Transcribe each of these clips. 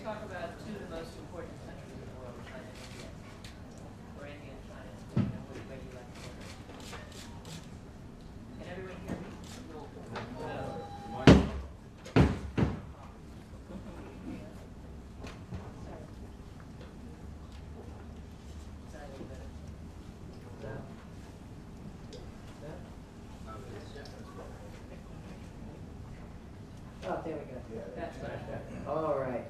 talk about two of the most important countries in the world, China and India, or India and China, depending on which way you like to look at it. Can everyone hear me? Oh, there we go. That's much better. All right.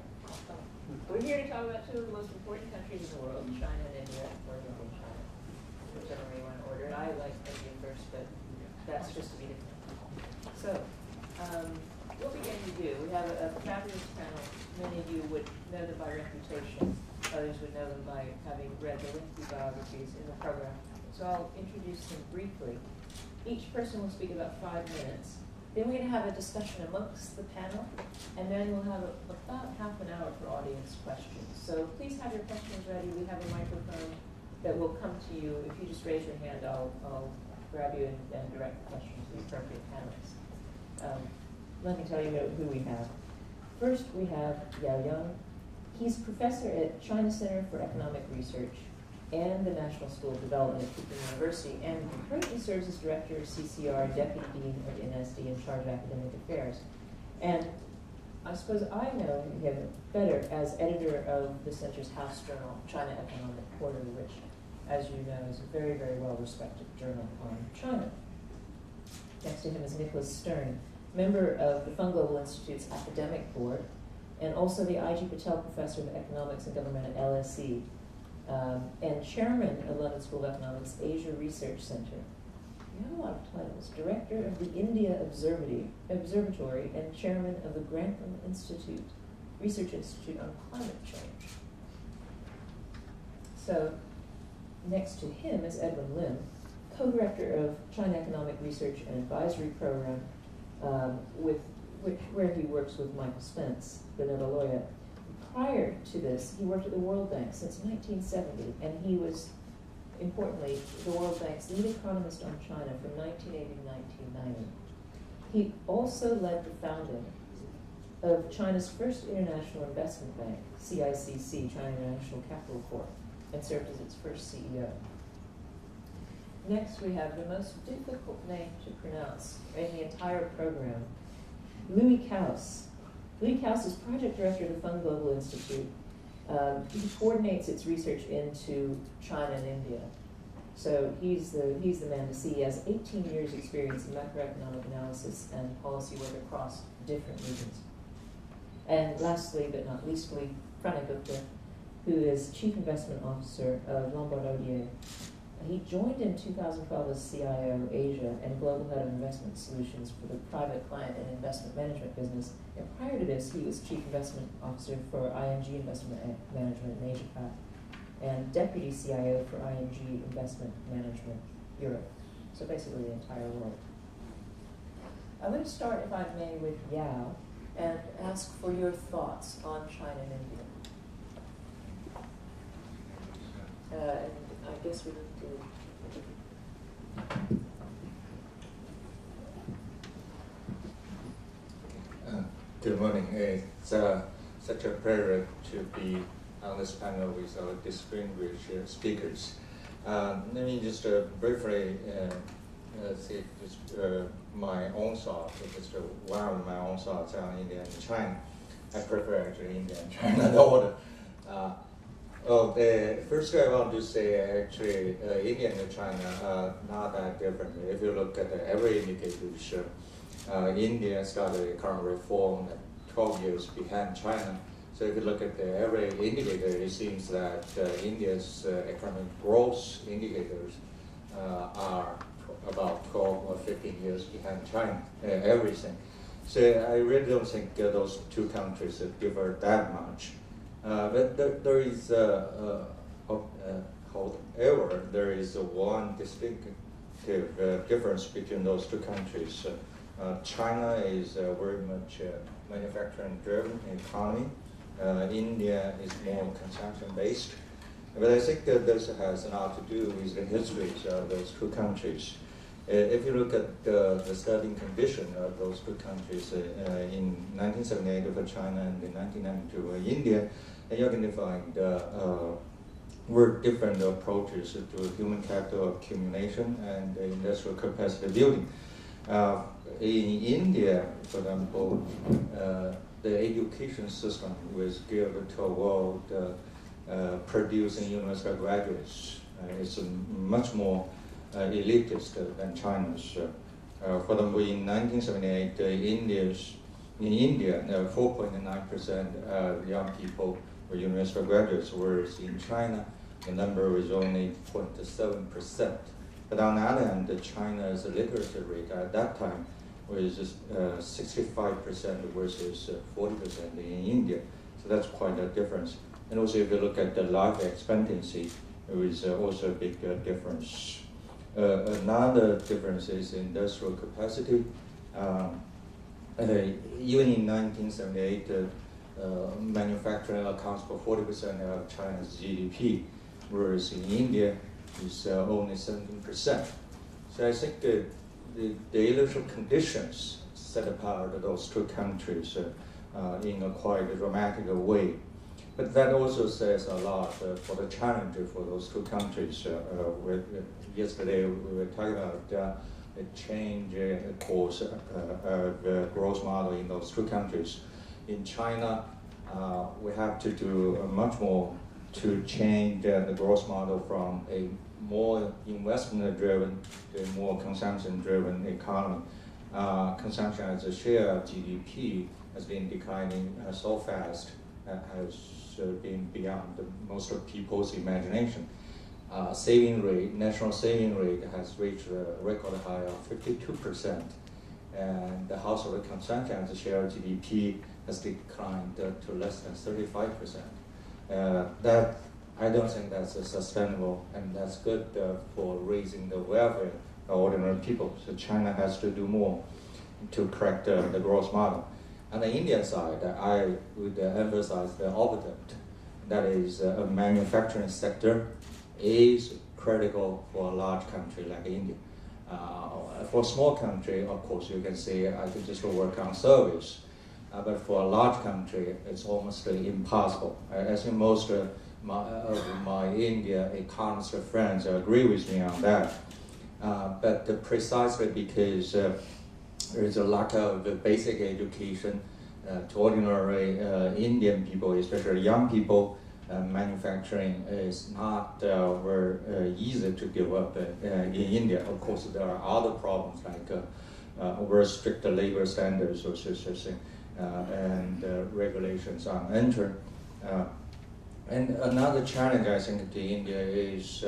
We're here to talk about two of the most important countries in the world, China and India, or India and China, whichever way you want to order it. I like India first, but that's just to be different. So, what we're going to do, we have a fabulous panel. Many of you would know them by reputation. Others would know them by having read the lengthy biographies in the program. So I'll introduce them briefly. Each person will speak about 5 minutes. Then we're going to have a discussion amongst the panel, and then we'll have about half an hour for audience questions. So please have your questions ready. We have a microphone that will come to you. If you just raise your hand, I'll grab you and direct the question to the appropriate panelists. Let me tell you who we have. First, we have Yao Yang. He's professor at China Center for Economic Research and the National School of Development at Peking University, and currently serves as director of CCR, deputy dean of NSD, in charge of academic affairs. And I suppose I know him better as editor of the center's house journal, China Economic Quarterly, which, as you know, is a very, very well-respected journal on China. Next to him is Nicholas Stern, member of the Fung Global Institute's academic board, and also the I.G. Patel Professor of Economics and Government at LSE, and chairman of London School of Economics Asia Research Center. You have a lot of titles. Director of the India Observatory and chairman of the Grantham Research Institute on Climate Change. So next to him is Edwin Lim, co-director of China Economic Research and Advisory Program, where he works with Michael Spence, the Nobel laureate. Prior to this, he worked at the World Bank since 1970, and he was, importantly, the World Bank's lead economist on China from 1980 to 1990. He also led the founding of China's first international investment bank, CICC, China International Capital Corp., and served as its first CEO. Next, we have the most difficult name to pronounce in the entire program, Louis Kaus. Louis Kaus is project director of the Fung Global Institute. He coordinates its research into China and India. So he's the man to see. He has 18 years experience in macroeconomic analysis and policy work across different regions. And lastly, but not leastly, Pranay Gupta, who is Chief Investment Officer of Lombard Odier. He joined in 2012 as CIO Asia and Global Head of Investment Solutions for the private client and investment management business. And prior to this, he was Chief Investment Officer for ING Investment Management in Asia Pac and Deputy CIO for ING Investment Management Europe. So basically the entire world. I'm going to start, if I may, with Yao and ask for your thoughts on China and India. And I guess we need to... Good morning. It's such a pleasure to be on this panel with our distinguished speakers. Let me just briefly say just my own thoughts, just one of my own thoughts on India and China. I prefer actually India and China the order. First I want to say actually India and China are not that different. If you look at every indicator, India started economic reform 12 years behind China. So if you look at every indicator, it seems that India's economic growth indicators are about 12 or 15 years behind China, everything. So I really don't think those two countries differ that much. But there is, however, there is one distinctive difference between those two countries. China is very much manufacturing-driven economy. India is more consumption-based. But I think that this has a lot to do with the histories of those two countries. If you look at the starting condition of those two countries in 1978 for China and in 1992 for India, you're going to find very different approaches to human capital accumulation and industrial capacity building. In India, for example, the education system was geared toward producing university graduates. It's much more elitist than China's. For example, in 1978, in India, 4.9% of young people were university graduates, whereas in China, the number was only 0.7%. But on the other hand, China's literacy rate at that time was 65% versus 40% in India. So that's quite a difference. And also, if you look at the life expectancy, it was also a big difference. Another difference is industrial capacity. Even in 1978, manufacturing accounts for 40% of China's GDP, whereas in India, it's only 17%. So I think the leadership conditions set apart those two countries in a quite dramatic way. But that also says a lot for the challenge for those two countries. Yesterday we were talking about the change course of the growth model in those two countries. In China, we have to do much more to change the growth model from a more investment-driven to a more consumption-driven economy. Consumption as a share of GDP has been declining so fast, has been beyond most of people's imagination. National saving rate has reached a record high of 52%, and the household consumption as a share of GDP has declined to less than 35%. I don't think that's sustainable, and that's good for raising the welfare of ordinary people. So China has to do more to correct the growth model. On the Indian side, I would emphasize the opposite. That is, a manufacturing sector is critical for a large country like India. For a small country, of course, you can say I could just work on service. But for a large country, it's almost impossible. I think most of my India economist friends agree with me on that. But precisely because there is a lack of basic education to ordinary Indian people, especially young people, manufacturing is not very easy to give up in India. Of course, there are other problems like very strict labor standards or and regulations on entry. And another challenge, I think, to India is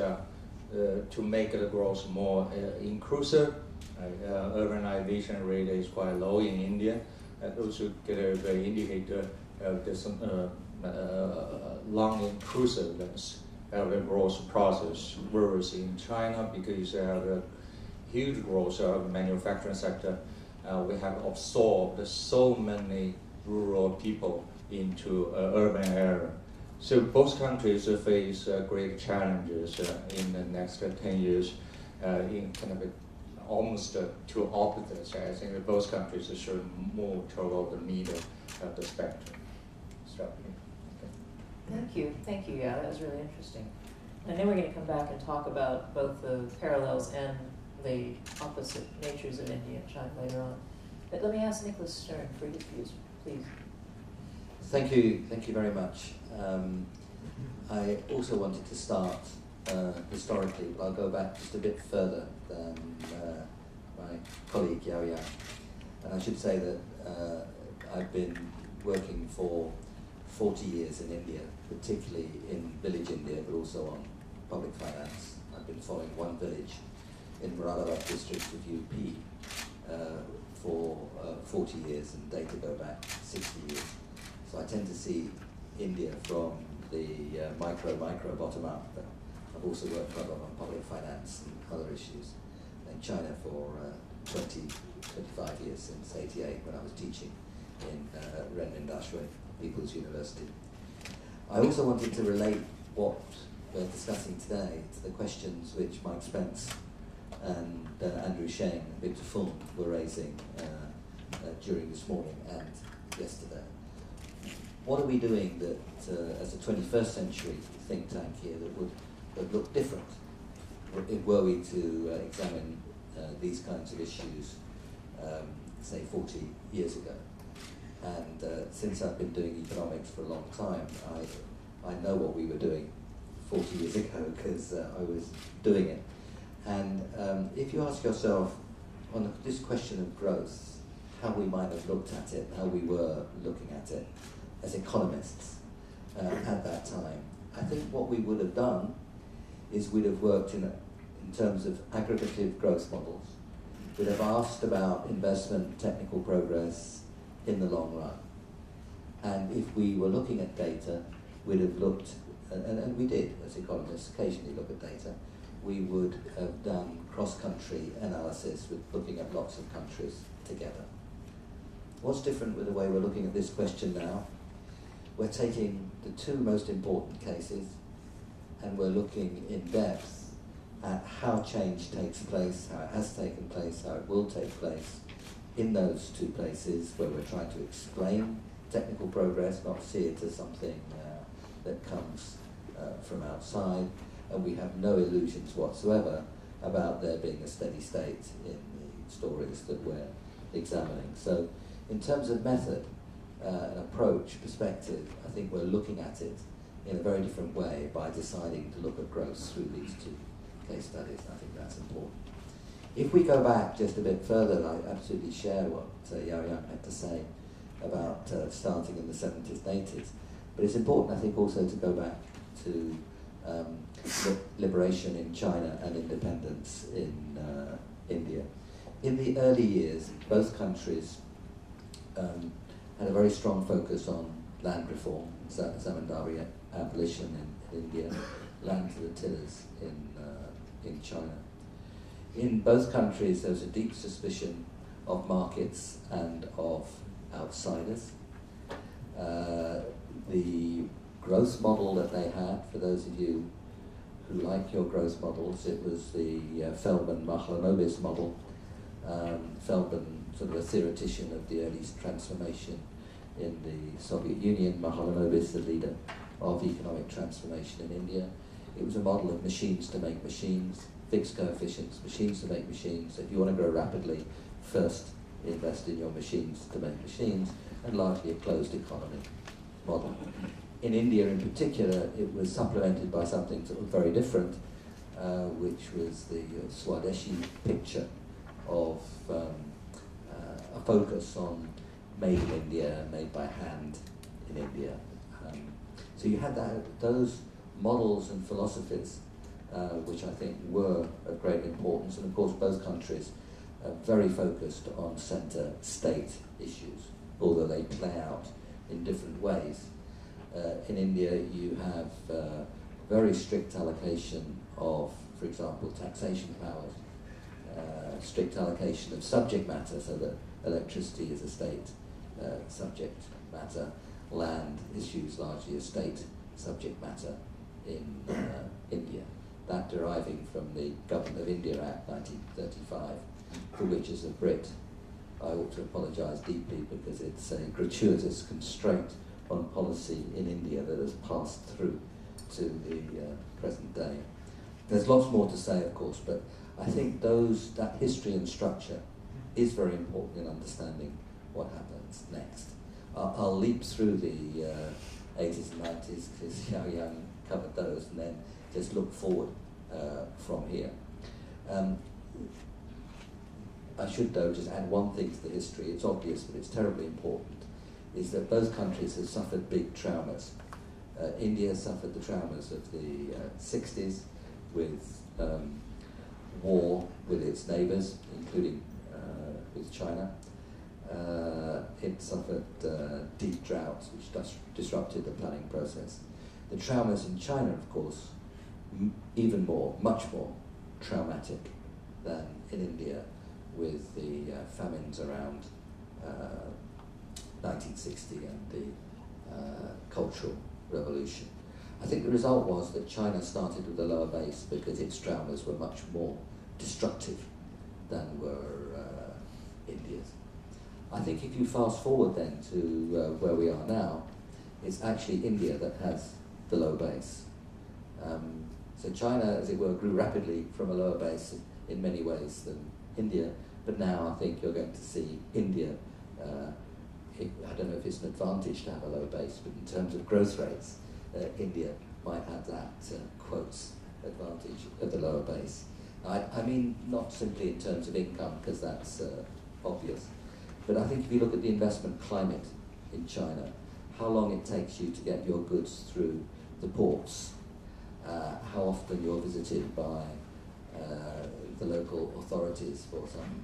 to make the growth more inclusive. Urbanization rate is quite low in India. And also give an indicator of this long inclusiveness of the growth process. Whereas in China, because they have a huge growth of the manufacturing sector, we have absorbed so many rural people into urban area. So both countries face great challenges in the next 10 years in kind of almost two opposites. I think that both countries should move toward the middle of the spectrum. So, okay. Thank you, yeah, that was really interesting. And then we're going to come back and talk about both the parallels and the opposite natures of India and China later on. But let me ask Nicholas Stern for his views, please. Thank you very much. I also wanted to start historically, but I'll go back just a bit further than my colleague Yao Yang. And I should say that I've been working for 40 years in India, particularly in village India, but also on public finance. I've been following one village in Moradabad district of UP for 40 years, and data go back 60 years. So I tend to see India from the micro bottom up, but I've also worked quite a lot on public finance and other issues. In China for 25 years, since 88, when I was teaching in Renmin Dashui, People's University. I also wanted to relate what we're discussing today to the questions which Mike Spence and Andrew Shane and Victor Fulm were raising during this morning and yesterday. What are we doing that, as a 21st century think tank here, that look different? Were we to examine these kinds of issues, say 40 years ago? And since I've been doing economics for a long time, I know what we were doing 40 years ago because I was doing it. And if you ask yourself on this question of growth, how we might have looked at it, how we were looking at it as economists at that time, I think what we would have done is we'd have worked in terms of aggregative growth models. We'd have asked about investment, technical progress in the long run. And if we were looking at data, we'd have looked, and we did as economists occasionally look at data, we would have done cross-country analysis with looking at lots of countries together. What's different with the way we're looking at this question now? We're taking the two most important cases and we're looking in depth at how change takes place, how it has taken place, how it will take place in those two places where we're trying to explain technical progress, not see it as something that comes from outside, and we have no illusions whatsoever about there being a steady state in the stories that we're examining. So in terms of method, an approach, perspective, I think we're looking at it in a very different way by deciding to look at growth through these two case studies. I think that's important. If we go back just a bit further, I absolutely share what Yaoyang had to say about starting in the 70s and 80s. But it's important, I think, also to go back to liberation in China and independence in India. In the early years, both countries had a very strong focus on land reform, zamindari abolition in India, land to the tillers in China. In both countries, there was a deep suspicion of markets and of outsiders. The growth model that they had, for those of you who like your growth models, it was the Feldman-Mahalanobis model. Feldman, sort of a theoretician of the early transformation in the Soviet Union, Mahalanobis, the leader of economic transformation in India. It was a model of machines to make machines, fixed coefficients, machines to make machines. If you want to grow rapidly, first invest in your machines to make machines, and largely a closed economy model. In India in particular, it was supplemented by something sort of very different, which was the Swadeshi picture of a focus on made in India, made by hand in India. So you had those models and philosophies, which I think were of great importance, and of course both countries are very focused on centre-state issues, although they play out in different ways. In India, you have very strict allocation of, for example, taxation powers, strict allocation of subject matter, so that electricity is a state subject matter, land issues largely a state subject matter in India. That deriving from the Government of India Act 1935, for which as a Brit I ought to apologise deeply because it's a gratuitous constraint on policy in India that has passed through to the present day. There's lots more to say, of course, but I think that history and structure is very important in understanding what happens next. I'll leap through the 80s and 90s because Yaoyang covered those, and then just look forward from here. I should, though, just add one thing to the history. It's obvious, but it's terribly important, is that both countries have suffered big traumas. India suffered the traumas of the 60s with war with its neighbours, including with China. It suffered deep droughts, which disrupted the planning process. The traumas in China, of course, even more, much more traumatic than in India, with the famines around 1960 and the Cultural Revolution. I think the result was that China started with a lower base because its traumas were much more destructive than were India's. I think if you fast forward then to where we are now, it's actually India that has the low base. So China, as it were, grew rapidly from a lower base in many ways than India, but now I think you're going to see India, I don't know if it's an advantage to have a low base, but in terms of growth rates, India might have that, quotes, advantage of the lower base. I mean, not simply in terms of income, because that's obvious, but I think if you look at the investment climate in China, how long it takes you to get your goods through the ports, how often you're visited by the local authorities for some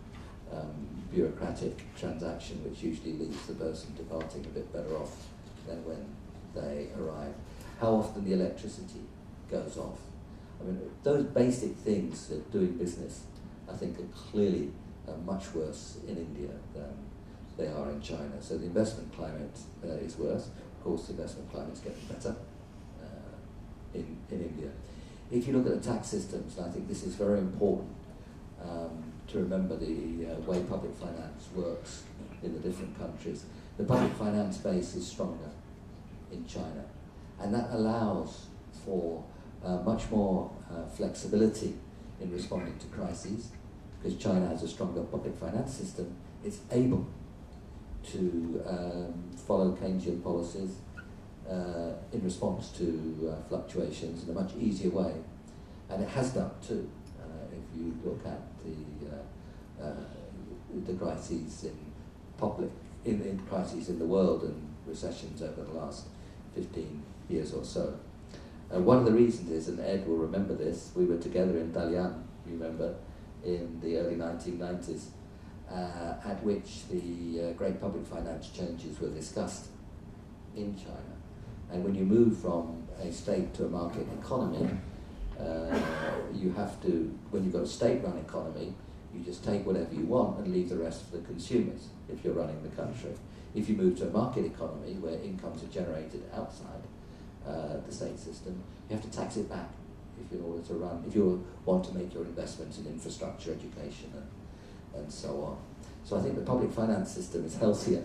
bureaucratic transaction, which usually leaves the person departing a bit better off than when they arrive, how often the electricity goes off. I mean, those basic things of doing business, I think, are clearly much worse in India than they are in China. So the investment climate is worse. Of course, the investment climate is getting better in India. If you look at the tax systems, and I think this is very important to remember the way public finance works in the different countries. The public finance base is stronger in China, and that allows for much more flexibility in responding to crises. Because China has a stronger public finance system, it's able to follow Keynesian policies in response to fluctuations in a much easier way, and it has done too. If you look at the crises in crises in the world and recessions over the last 15 years or so. One of the reasons is, and Ed will remember this, we were together in Dalian, you remember, in the early 1990s, at which the great public finance changes were discussed in China. And when you move from a state to a market economy, you have to, when you've got a state-run economy, you just take whatever you want and leave the rest for the consumers if you're running the country. If you move to a market economy where incomes are generated outside the state system, you have to tax it back if you want to make your investments in infrastructure, education, and so on. So I think the public finance system is healthier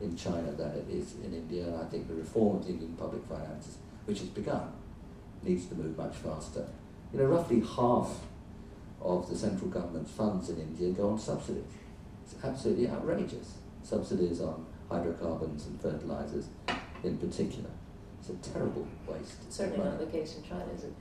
in China than it is in India, and I think the reform of Indian public finances, which has begun, needs to move much faster. You know, roughly half of the central government's funds in India go on subsidies. It's absolutely outrageous. Subsidies on hydrocarbons and fertilizers in particular. It's a terrible waste. Certainly not the case in China, is it?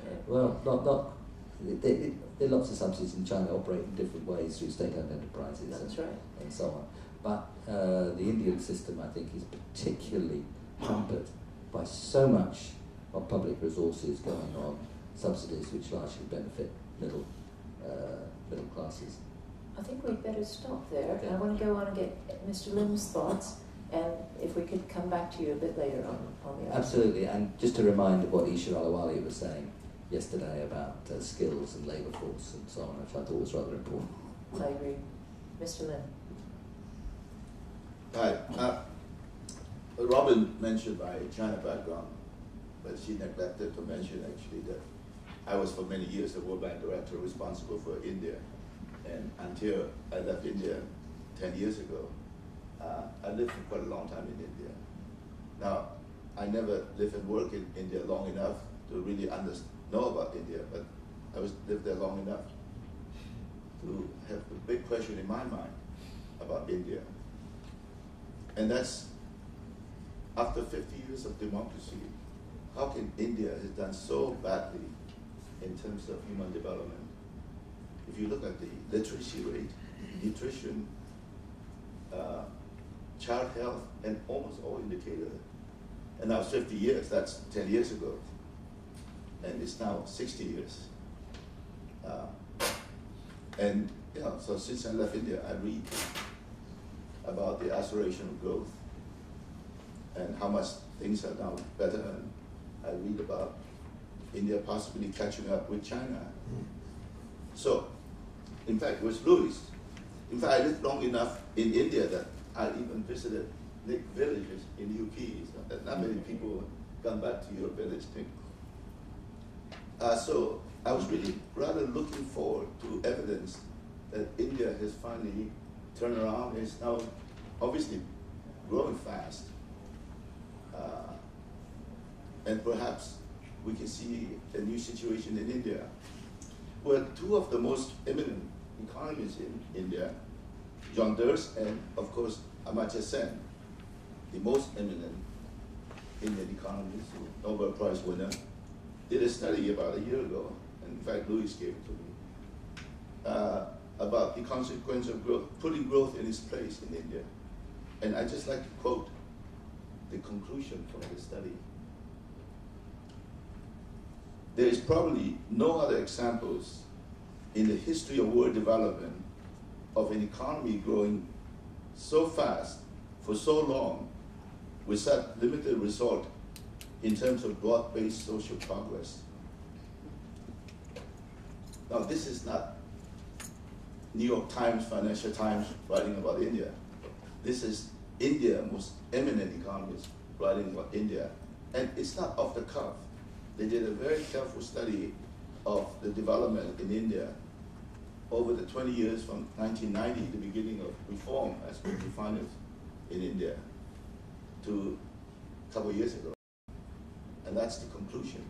Yeah. Well, not. There are lots of subsidies in China operate in different ways through state-owned enterprises. That's right. And so on. But the Indian system, I think, is particularly hampered by so much of public resources going on subsidies which largely benefit middle classes. I think we'd better stop there. Okay. I want to go on and get Mr. Lim's thoughts, and if we could come back to you a bit later on the other. Absolutely, and just to remind of what Isha Alawali was saying yesterday about skills and labour force and so on, which I thought was rather important. I agree. Mr. Lim. Hi. Robin mentioned my China background, but she neglected to mention actually that I was for many years the World Bank director responsible for India. And until I left India 10 years ago, I lived for quite a long time in India. Now, I never lived and worked in India long enough to really know about India, but I lived there long enough to have a big question in my mind about India. And that's, after 50 years of democracy, how can India has done so badly in terms of human development? If you look at the literacy rate, nutrition, child health, and almost all indicators, and now 50 years, that's 10 years ago, and it's now 60 years. And so since I left India, I read about the acceleration of growth and how much things are now better, and I read about India possibly catching up with China. So, in fact, with Louis, in fact, I lived long enough in India that I even visited villages in UP. So not many people come back to your village. So I was really rather looking forward to evidence that India has finally turned around and is now obviously growing fast. And perhaps we can see a new situation in India, where two of the most eminent economists in India, John Durst and, of course, Amartya Sen, the most eminent Indian economist, Nobel Prize winner, did a study about a year ago, and in fact, Louis gave it to me, about the consequence of growth, putting growth in its place in India. And I'd just like to quote the conclusion from the study. There is probably no other examples in the history of world development of an economy growing so fast for so long with such limited result in terms of broad-based social progress. Now, this is not New York Times, Financial Times writing about India. This is India, most eminent economists writing about India. And it's not off the cuff. They did a very careful study of the development in India over the 20 years from 1990, the beginning of reform as we define it in India, to a couple of years ago. And that's the conclusion.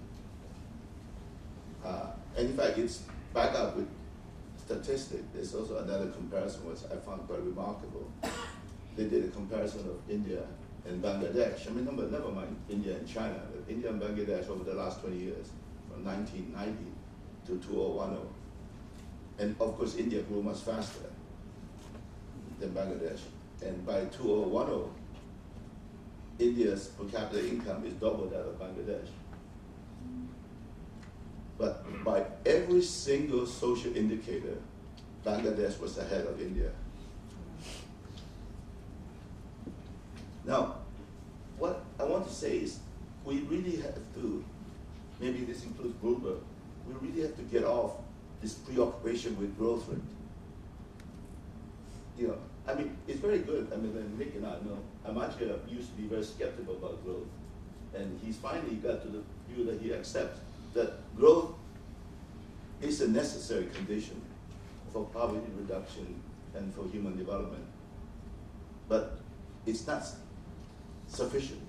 And in fact, it's backed up with statistics. There's also another comparison which I found quite remarkable. They did a comparison of India and Bangladesh. I mean, never mind India and China, but India and Bangladesh over the last 20 years, from 1990 to 2010. And of course, India grew much faster than Bangladesh. And by 2010, India's per capita income is double that of Bangladesh. But by every single social indicator, Bangladesh was ahead of India. Now, what I want to say is, we really have to, maybe this includes Bloomberg, we really have to get off this preoccupation with growth rate. You know, I mean, it's very good. I mean, when Nick and I know, Amartya used to be very skeptical about growth. And he's finally got to the view that he accepts that growth is a necessary condition for poverty reduction and for human development. But it's not sufficient.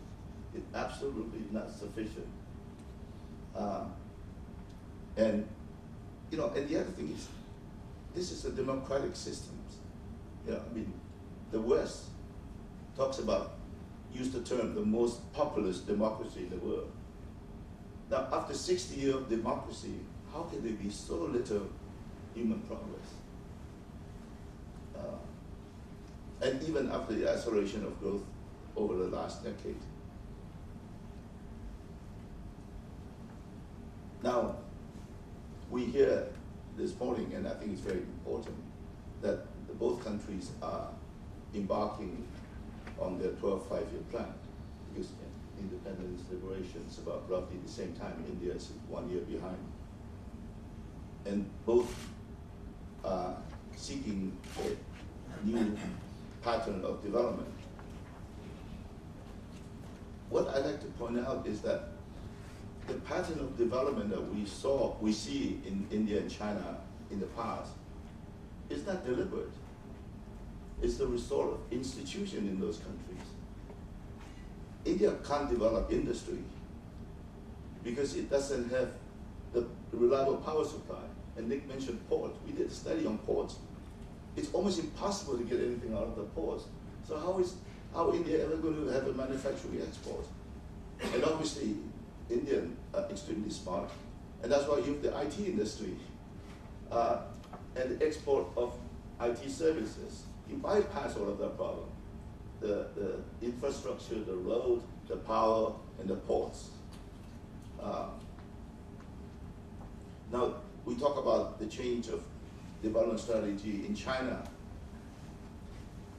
It's absolutely not sufficient. And you know, and the other thing is, this is a democratic system. You know, I mean, the West talks about, use the term, the most populous democracy in the world. Now, after 60 years of democracy, how can there be so little human progress? And even after the acceleration of growth over the last decade. Now, we hear this morning, and I think it's very important, that both countries are embarking on their 12th five-year plan, because independence liberation is about roughly the same time. India is 1 year behind. And both are seeking a new pattern of development. What I'd like to point out is that the pattern of development that we see in India and China in the past is not deliberate. It's the result of institution in those countries. India can't develop industry because it doesn't have the reliable power supply. And Nick mentioned ports. We did a study on ports. It's almost impossible to get anything out of the ports. So how India ever going to have a manufacturing export? And obviously, Indians are extremely smart, and that's why you have the IT industry and the export of IT services. You bypass all of that problem. The infrastructure, the road, the power, and the ports. Now, we talk about the change of development strategy in China.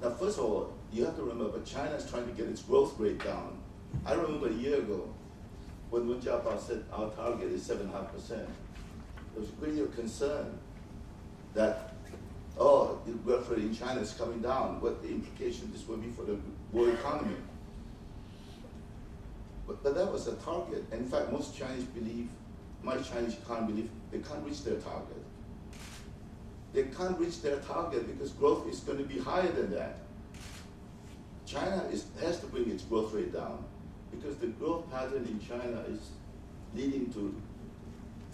Now, first of all, you have to remember, China is trying to get its growth rate down. I remember a year ago, when Wen Jiabao said our target is 7.5%, there was a great deal of concern that, oh, the growth rate in China is coming down, what the implication this will be for the world economy. But that was a target. And in fact, most Chinese believe my Chinese economy, they can't reach their target. They can't reach their target because growth is going to be higher than that. China has to bring its growth rate down because the growth pattern in China is leading to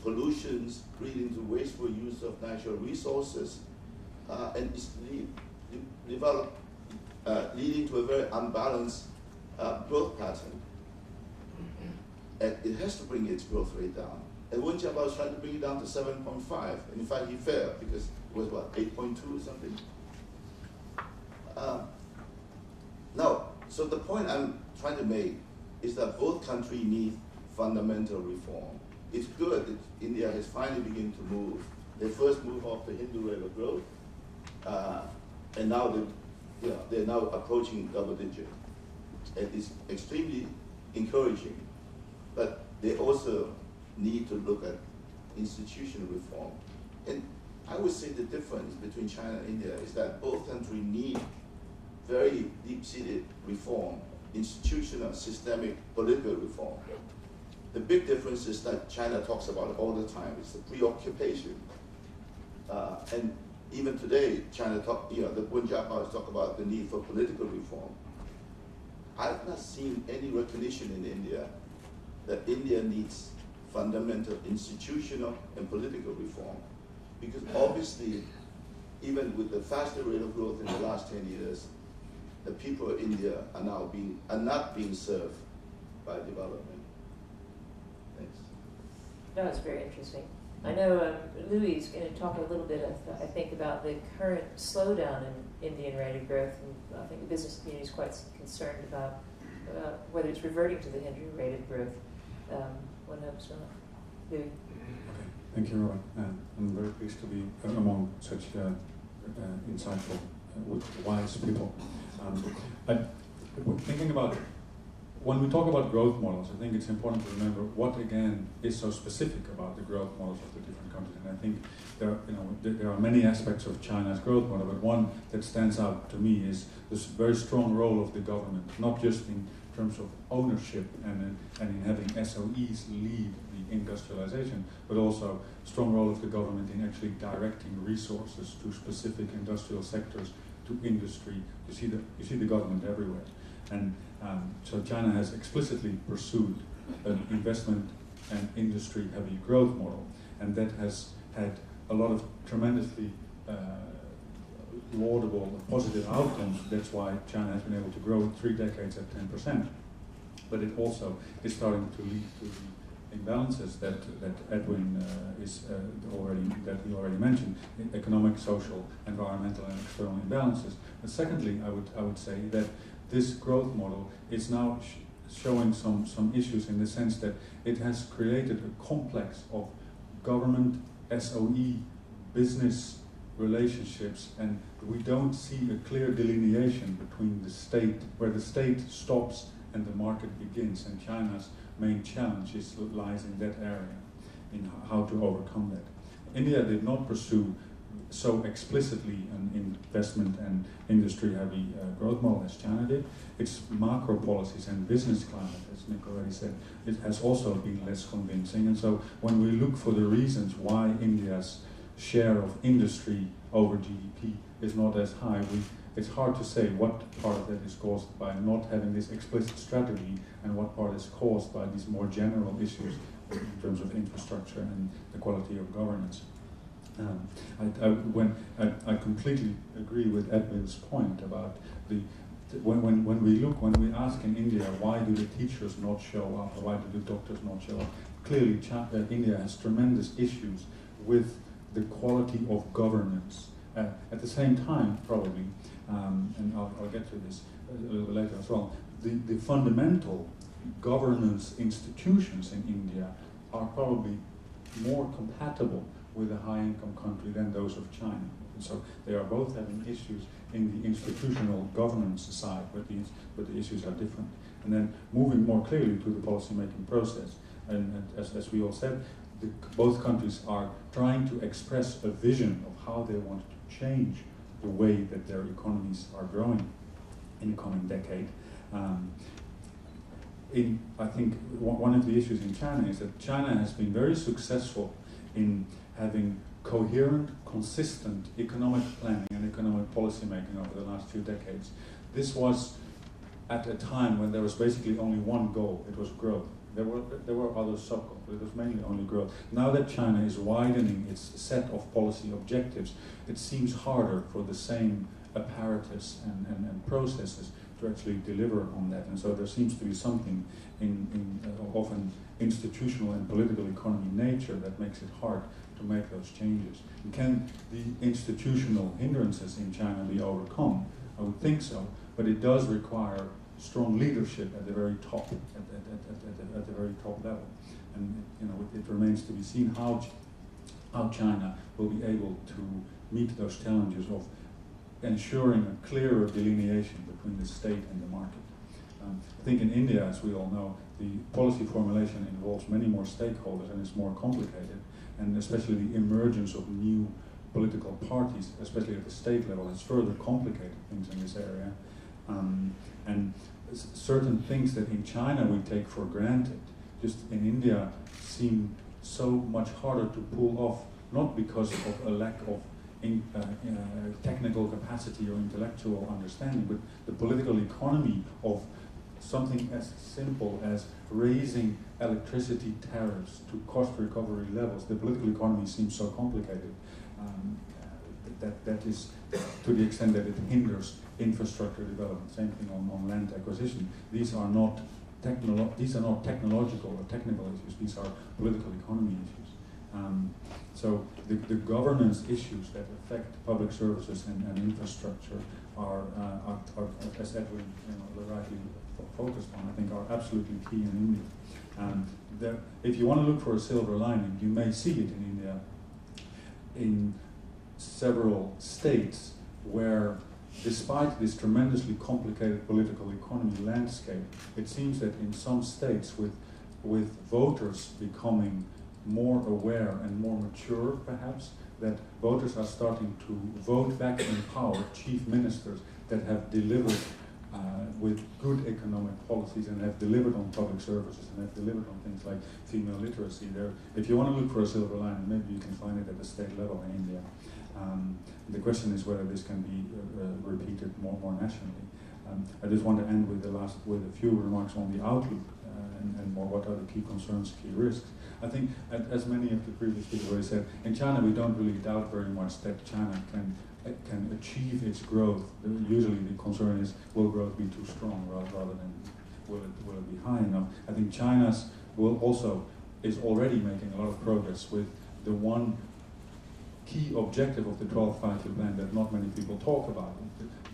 pollutions, leading to wasteful use of natural resources, and it's leading to a very unbalanced growth pattern. And it has to bring its growth rate down. And Wen Jiabao was trying to bring it down to 7.5, and in fact he failed because it was what, 8.2 or something? Now, so the point I'm trying to make is that both countries need fundamental reform. It's good that India has finally begun to move. They first moved off the Hindu rate of growth, and now they're now approaching double digit. And it's extremely encouraging. But they also need to look at institutional reform. And I would say the difference between China and India is that both countries need very deep-seated reform, institutional, systemic, political reform. The big difference is that China talks about it all the time. It's the preoccupation. And even today, China the Wen Jiabao talk about the need for political reform. I've not seen any recognition in India that India needs fundamental institutional and political reform. Because obviously, even with the faster rate of growth in the last 10 years, the people of India are not being served by development. Thanks. No, it's very interesting. I know Louis is going to talk a little bit, I think, about the current slowdown in Indian rate of growth, and I think the business community is quite concerned about whether it's reverting to the Hindu rate of growth. One hopes not. Louis. Okay, thank you, Robin. I'm very pleased to be among such insightful, wise people. Thinking about when we talk about growth models, I think it's important to remember what again is so specific about the growth models of the different countries. And I think there are many aspects of China's growth model, but one that stands out to me is this very strong role of the government, not just in terms of ownership and in having SOEs lead the industrialization, but also strong role of the government in actually directing resources to specific industrial sectors, to industry. You see the government everywhere. And so China has explicitly pursued an investment and industry-heavy growth model, and that has had a lot of tremendously laudable, positive outcomes. That's why China has been able to grow in 3 decades at 10%. But it also is starting to lead to the imbalances that Edwin we already mentioned: economic, social, environmental, and external imbalances. But secondly, I would say that this growth model is now showing some issues in the sense that it has created a complex of government, SOE, business relationships, and we don't see a clear delineation between the state, where the state stops and the market begins. And China's main challenge lies in that area, in how to overcome that. India did not pursue so explicitly an investment and industry-heavy growth model as China did. Its macro policies and business climate, as Nick already said, it has also been less convincing. And so when we look for the reasons why India's share of industry over GDP is not as high, it's hard to say what part of that is caused by not having this explicit strategy and what part is caused by these more general issues in terms of infrastructure and the quality of governance. I completely agree with Edwin's point about when we ask in India why do the teachers not show up, or why do the doctors not show up, clearly India has tremendous issues with the quality of governance. At the same time, probably, and I'll get to this a little bit later as well, the fundamental governance institutions in India are probably more compatible with a high-income country than those of China. And so they are both having issues in the institutional governance side, but the issues are different. And then moving more clearly to the policy-making process, and as we all said, both countries are trying to express a vision of how they want to change the way that their economies are growing in the coming decade. I think one of the issues in China is that China has been very successful in having coherent, consistent economic planning and economic policy making over the last few decades. This was at a time when there was basically only one goal, it was growth. There were other sub-goals, but it was mainly only growth. Now that China is widening its set of policy objectives, it seems harder for the same apparatus and processes to actually deliver on that. And so there seems to be something of an institutional and political economy nature that makes it hard to make those changes. And can the institutional hindrances in China be overcome? I would think so, but it does require strong leadership at the very top, at the very top level. And it remains to be seen how China will be able to meet those challenges of ensuring a clearer delineation between the state and the market. I think in India, as we all know, the policy formulation involves many more stakeholders and is more complicated, and especially the emergence of new political parties, especially at the state level, has further complicated things in this area. And certain things that in China we take for granted, just in India seem so much harder to pull off, not because of a lack of technical capacity or intellectual understanding, but the political economy of something as simple as raising electricity tariffs to cost recovery levels. The political economy seems so complicated that is to the extent that it hinders infrastructure development. Same thing on land acquisition. These are not technological or technical issues. These are political economy issues. So the governance issues that affect public services and infrastructure are, as Edwin rightly focused on, I think are absolutely key in India. If you want to look for a silver lining, you may see it in India in several states where, despite this tremendously complicated political economy landscape, it seems that in some states with voters becoming more aware and more mature, perhaps, that voters are starting to vote back in power chief ministers that have delivered with good economic policies and have delivered on public services and have delivered on things like female literacy. If you want to look for a silver lining, maybe you can find it at the state level in India. The question is whether this can be repeated more nationally. I just want to end with a few remarks on the outlook and more what are the key concerns, key risks. I think, as many of the previous people already said, in China we don't really doubt very much that China can achieve its growth. Usually the concern is, will growth be too strong rather than will it be high enough? I think China's is already making a lot of progress with the one key objective of the 12th Five-Year Plan that not many people talk about.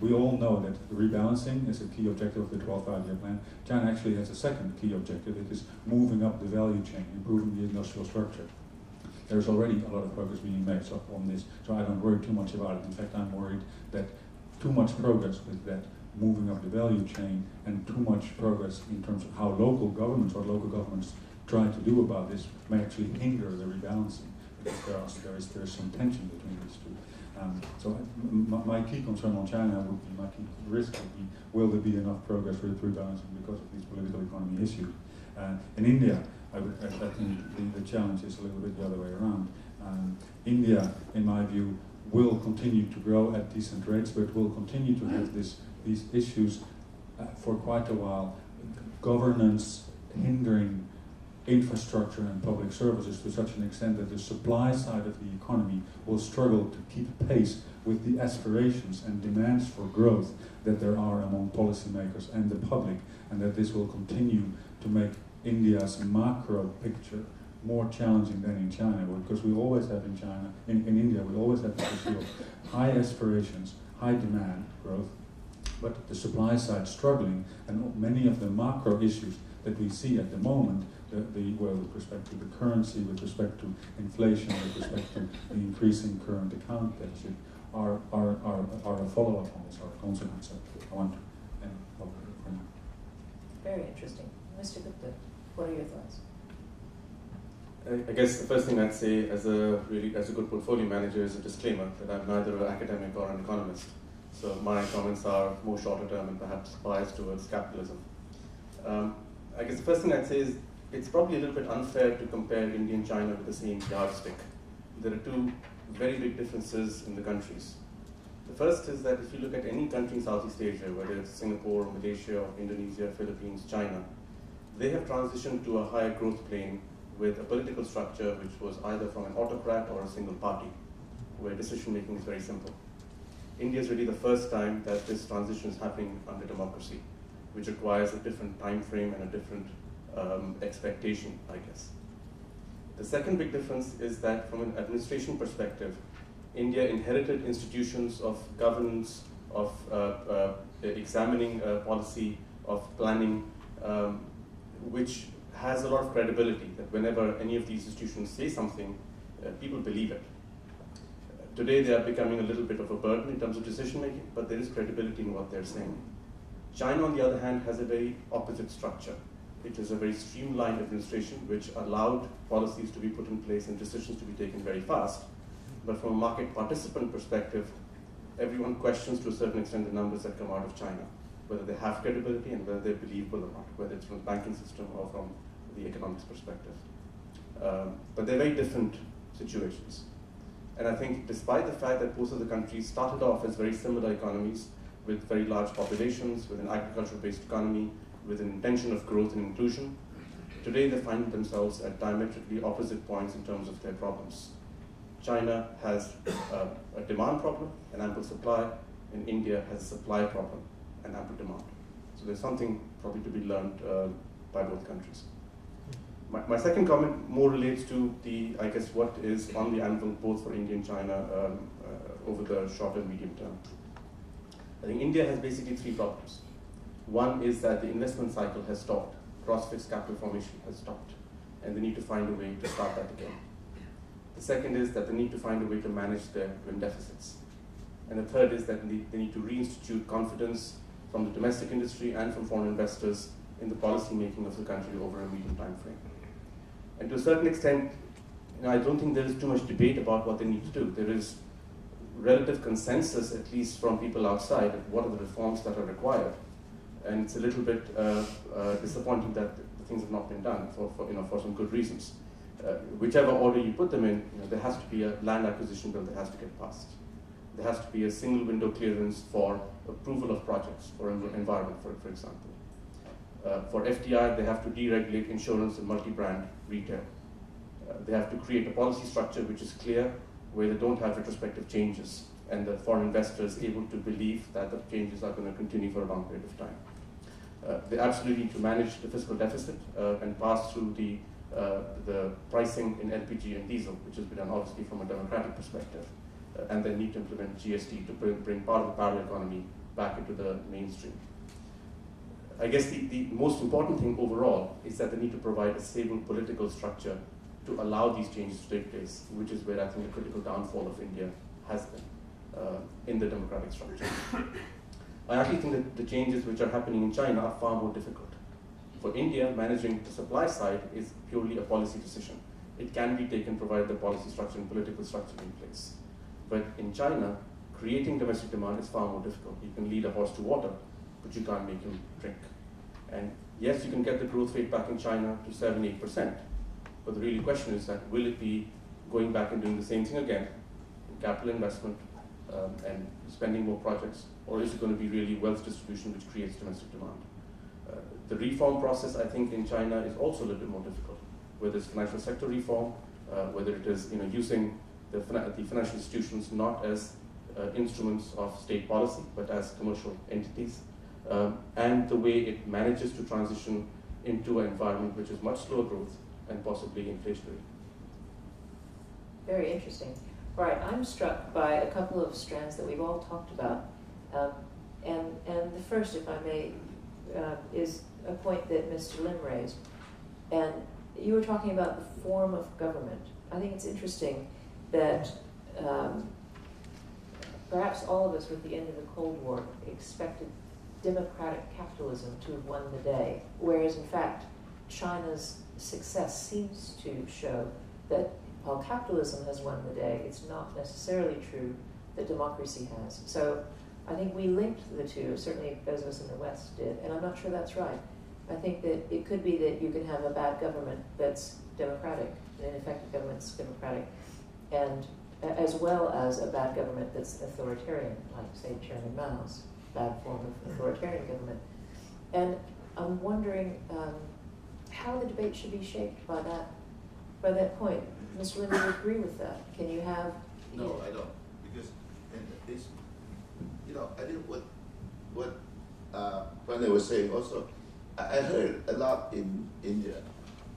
We all know that rebalancing is a key objective of the 12th Five-Year Plan. China actually has a second key objective. It is moving up the value chain, improving the industrial structure. There's already a lot of progress being made on this, so I don't worry too much about it. In fact, I'm worried that too much progress with that moving up the value chain and too much progress in terms of how local governments try to do about this may actually hinder the rebalancing, because there is some tension between these two. So my key concern on China would be, my key risk would be, will there be enough progress with rebalancing because of these political economy issues? In India, I think the challenge is a little bit the other way around. India, in my view, will continue to grow at decent rates, but will continue to have these issues for quite a while. Governance hindering infrastructure and public services to such an extent that the supply side of the economy will struggle to keep pace with the aspirations and demands for growth that there are among policymakers and the public, and that this will continue to make India's macro picture more challenging than in China, because we always have in China, in India, we always have the issue of high aspirations, high demand growth, but the supply side struggling, and many of the macro issues that we see at the moment, with respect to the currency, with respect to inflation, with respect to the increasing current account deficit, are a follow-up on this, are a consequence of it. I want to end for now. Very interesting. Mr. Gupta, what are your thoughts? I guess the first thing I'd say as a good portfolio manager is a disclaimer that I'm neither an academic or an economist. So my comments are more shorter term and perhaps biased towards capitalism. I guess the first thing I'd say is it's probably a little bit unfair to compare India and China with the same yardstick. There are two very big differences in the countries. The first is that if you look at any country in Southeast Asia, whether it's Singapore, Malaysia, Indonesia, Philippines, China, they have transitioned to a higher growth plane with a political structure which was either from an autocrat or a single party, where decision making is very simple. India is really the first time that this transition is happening under democracy, which requires a different time frame and a different expectation, I guess. The second big difference is that from an administration perspective, India inherited institutions of governance, of examining policy, of planning, which has a lot of credibility, that whenever any of these institutions say something, people believe it. Today they are becoming a little bit of a burden in terms of decision making, but there is credibility in what they're saying. China, on the other hand, has a very opposite structure. It is a very streamlined administration which allowed policies to be put in place and decisions to be taken very fast. But from a market participant perspective, everyone questions to a certain extent the numbers that come out of China, whether they have credibility and whether they're believable or not, whether it's from the banking system or from the economics perspective. But they're very different situations. And I think despite the fact that both of the countries started off as very similar economies with very large populations, with an agricultural-based economy, with an intention of growth and inclusion, today they find themselves at diametrically opposite points in terms of their problems. China has a demand problem, an ample supply, and India has a supply problem, and ample demand. So there's something probably to be learned by both countries. My second comment more relates to I guess, what is on the anvil both for India and China over the short and medium term. I think India has basically three problems. One is that the investment cycle has stopped. Cross-fixed capital formation has stopped, and they need to find a way to start that again. The second is that they need to find a way to manage their twin deficits. And the third is that they need to reinstitute confidence from the domestic industry and from foreign investors in the policy making of the country over a medium time frame. And to a certain extent, I don't think there is too much debate about what they need to do. There is relative consensus, at least from people outside, of what are the reforms that are required. And it's a little bit disappointing that the things have not been done for some good reasons. Whichever order you put them in, there has to be a land acquisition bill that has to get passed. There has to be a single window clearance for approval of projects, for environment, for example. For FDI, they have to deregulate insurance and multi-brand retail. They have to create a policy structure which is clear, where they don't have retrospective changes, and the foreign investors able to believe that the changes are going to continue for a long period of time. They absolutely need to manage the fiscal deficit and pass through the pricing in LPG and diesel, which has been done obviously from a democratic perspective. And they need to implement GST to bring part of the parallel economy back into the mainstream. I guess the most important thing overall is that they need to provide a stable political structure to allow these changes to take place, which is where I think the critical downfall of India has been in the democratic structure. I actually think that the changes which are happening in China are far more difficult. For India, managing the supply side is purely a policy decision. It can be taken provided the policy structure and political structure in place. But in China, creating domestic demand is far more difficult. You can lead a horse to water, but you can't make him drink. And yes, you can get the growth rate back in China to 7-8%, but the real question is that will it be going back and doing the same thing again, in capital investment and spending more projects, or is it going to be really wealth distribution which creates domestic demand? The reform process, I think, in China is also a little bit more difficult, whether it's financial sector reform, whether it is using the financial institutions not as instruments of state policy, but as commercial entities, and the way it manages to transition into an environment which is much slower growth and possibly inflationary. Very interesting. All right, I'm struck by a couple of strands that we've all talked about. And the first, if I may, is a point that Mr. Lim raised. And you were talking about the form of government. I think it's interesting that perhaps all of us with the end of the Cold War expected democratic capitalism to have won the day, whereas in fact China's success seems to show that while capitalism has won the day, it's not necessarily true that democracy has. So I think we linked the two, certainly those of us in the West did, and I'm not sure that's right. I think that it could be that you can have a bad government that's democratic, an ineffective government that's democratic, and as well as a bad government that's authoritarian, like say Chairman Mao's bad form of authoritarian government. And I'm wondering how the debate should be shaped by that point. Mr. Lin, do you agree with that? Can you have? No, I don't, because it's, you know, I think what when they were saying also, I heard a lot in India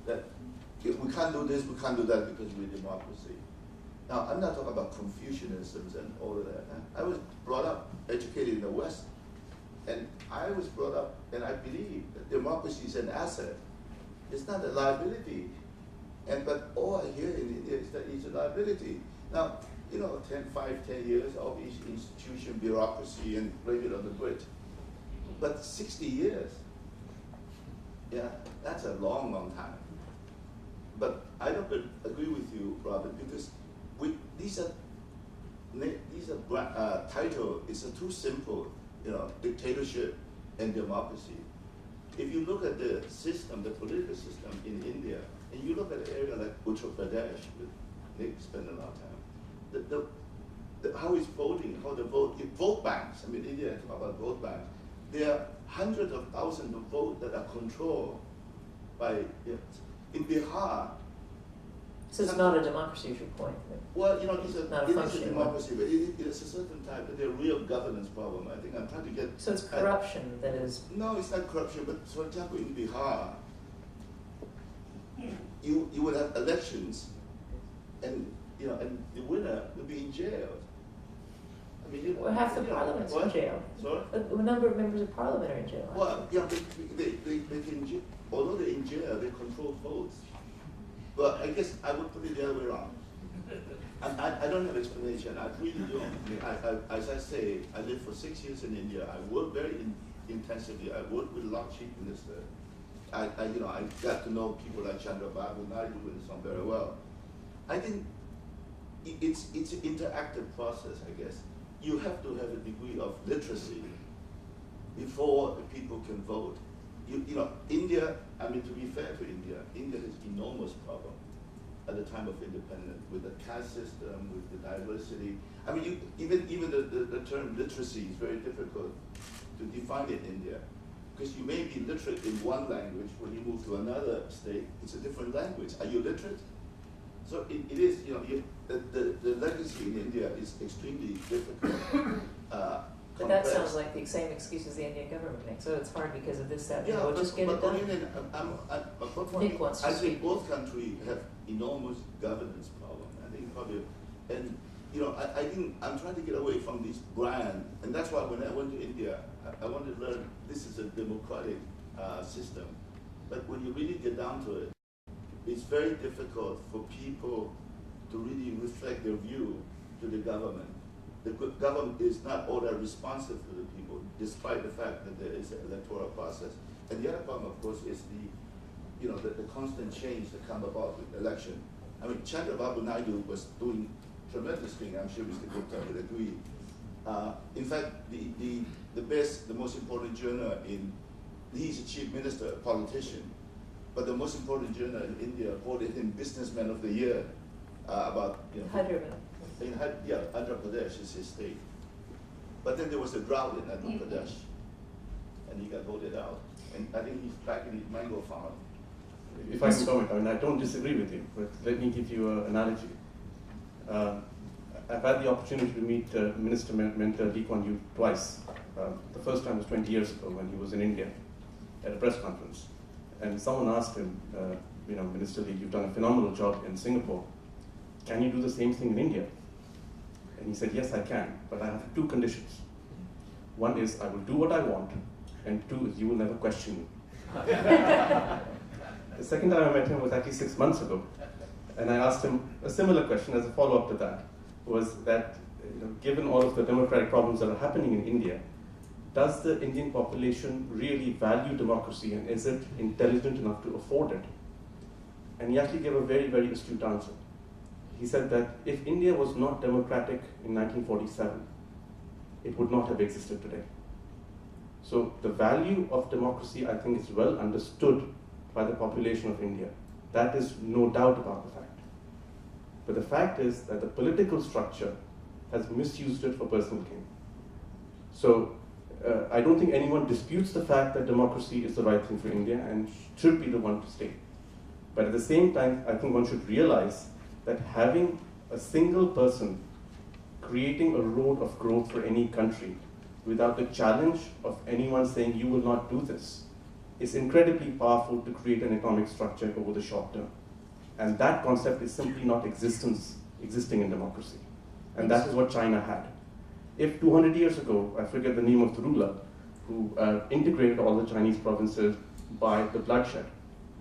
that if we can't do this, we can't do that because we're democracy. Now, I'm not talking about Confucianism and all of that. I was brought up, educated in the West, and I was brought up, and I believe that democracy is an asset. It's not a liability. But all I hear in India is that it's a liability. Now, you know, 10 years of each institution, bureaucracy, and blame it on the Brits. But 60 years, yeah, that's a long, long time. But I don't agree with you, Robert, because these are title is too simple, you know, dictatorship and democracy. If you look at the system, the political system in India, and you look at an area like Uttar Pradesh, Nick spent a lot of time, how it's voting, how the vote banks, I mean, India talk about vote banks, there are hundreds of thousands of votes that are controlled by, in Bihar. So it's not a democracy, is your point? Well, you know, it is a democracy, but it is a certain type, but they're real governance problem. I think I'm trying to get. So it's corruption that is. No, it's not corruption, but for example, in Bihar, you would have elections, and you know, and the winner would be in jail. I mean, Well, half the parliament's in jail. Sorry? A number of members of parliament are in jail. Well, yeah, they can, although they're in jail, they control votes. But I guess I would put it the other way around. I don't have explanation. I really don't. I mean, as I say, I lived for 6 years in India. I worked very intensively. I worked with a lot of chief ministers. I got to know people like Chandrababu Naidu and so on very well. I think it's an interactive process, I guess. You have to have a degree of literacy before people can vote. You know, India, I mean, to be fair to India, India has enormous problem at the time of independence with the caste system, with the diversity. I mean, even the term literacy is very difficult to define in India, because you may be literate in one language, when you move to another state, it's a different language. Are you literate? So it is, you know, the legacy in India is extremely difficult. But that sounds like the same excuses the Indian government makes. So it's hard because of this, that, yeah, we'll just get it done. Nick wants to I think speak. both countries have enormous governance problem. I think probably, and you know, I think I'm trying to get away from this brand, and that's why when I went to India, I wanted to learn this is a democratic system. But when you really get down to it, it's very difficult for people to really reflect their view to the government. The government is not all that responsive to the people, despite the fact that there is an electoral process. And the other problem, of course, is the constant change that come about with election. I mean, Chandrababu Naidu was doing tremendous thing. I'm sure Mr. Gupta would agree. In fact, the most important journal he's a chief minister, a politician, but the most important journal in India voted him Businessman of the Year about, you know. Hyderabad. Andhra Pradesh is his state. But then there was a drought in Andhra Pradesh, and he got voted out. And I think he's back in his mango farm. If I can comment, I mean, I don't disagree with you, but let me give you an analogy. I've had the opportunity to meet Minister Mentor Lee Kuan Yew twice. The first time was 20 years ago when he was in India at a press conference. And someone asked him, Minister Lee, you've done a phenomenal job in Singapore. Can you do the same thing in India? And he said, yes, I can, but I have two conditions. One is I will do what I want, and two is you will never question me. The second time I met him was actually 6 months ago, and I asked him a similar question as a follow-up to that, was that, given all of the democratic problems that are happening in India, does the Indian population really value democracy, and is it intelligent enough to afford it? And he actually gave a very, very astute answer. He said that if India was not democratic in 1947, it would not have existed today. So the value of democracy, I think, is well understood by the population of India. That is no doubt about the fact. But the fact is that the political structure has misused it for personal gain. So I don't think anyone disputes the fact that democracy is the right thing for India and should be the one to stay. But at the same time, I think one should realize that having a single person creating a road of growth for any country without the challenge of anyone saying you will not do this is incredibly powerful to create an economic structure over the short term. And that concept is simply not existing in democracy. And that is what China had. If 200 years ago, I forget the name of the ruler, who integrated all the Chinese provinces by the bloodshed,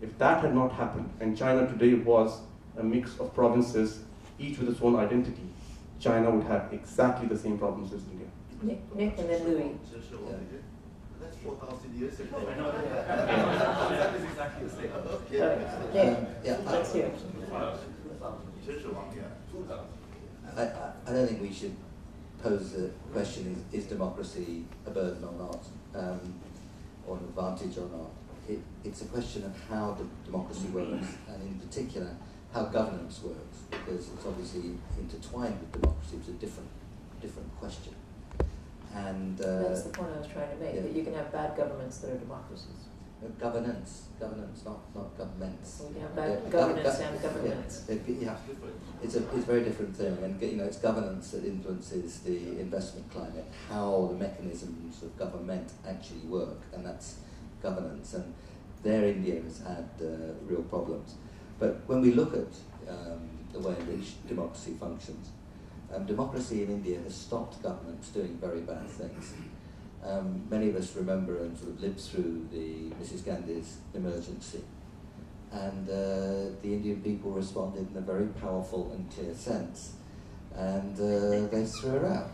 if that had not happened, and China today was a mix of provinces, each with its own identity, China would have exactly the same problems as India. Nick and then Louis. That's 4,000 years ago. I know. That is exactly the same. Nick, let's hear it. I don't think we should pose the question, is democracy a burden or not, or an advantage or not. It's a question of how democracy works, and in particular, how governance works, because it's obviously intertwined with democracy. It's a different question. And that's the point I was trying to make, yeah. that you can have bad governments that are democracies. Governance, not governments. We can have bad governance and governments. Yeah, it's a very different thing, and it's governance that influences the investment climate, how the mechanisms of government actually work, and that's governance. And there, India has had real problems. But when we look at the way in which democracy functions, democracy in India has stopped governments doing very bad things. Many of us remember and sort of lived through the Mrs. Gandhi's emergency, and the Indian people responded in a very powerful and clear sense, and they threw her out.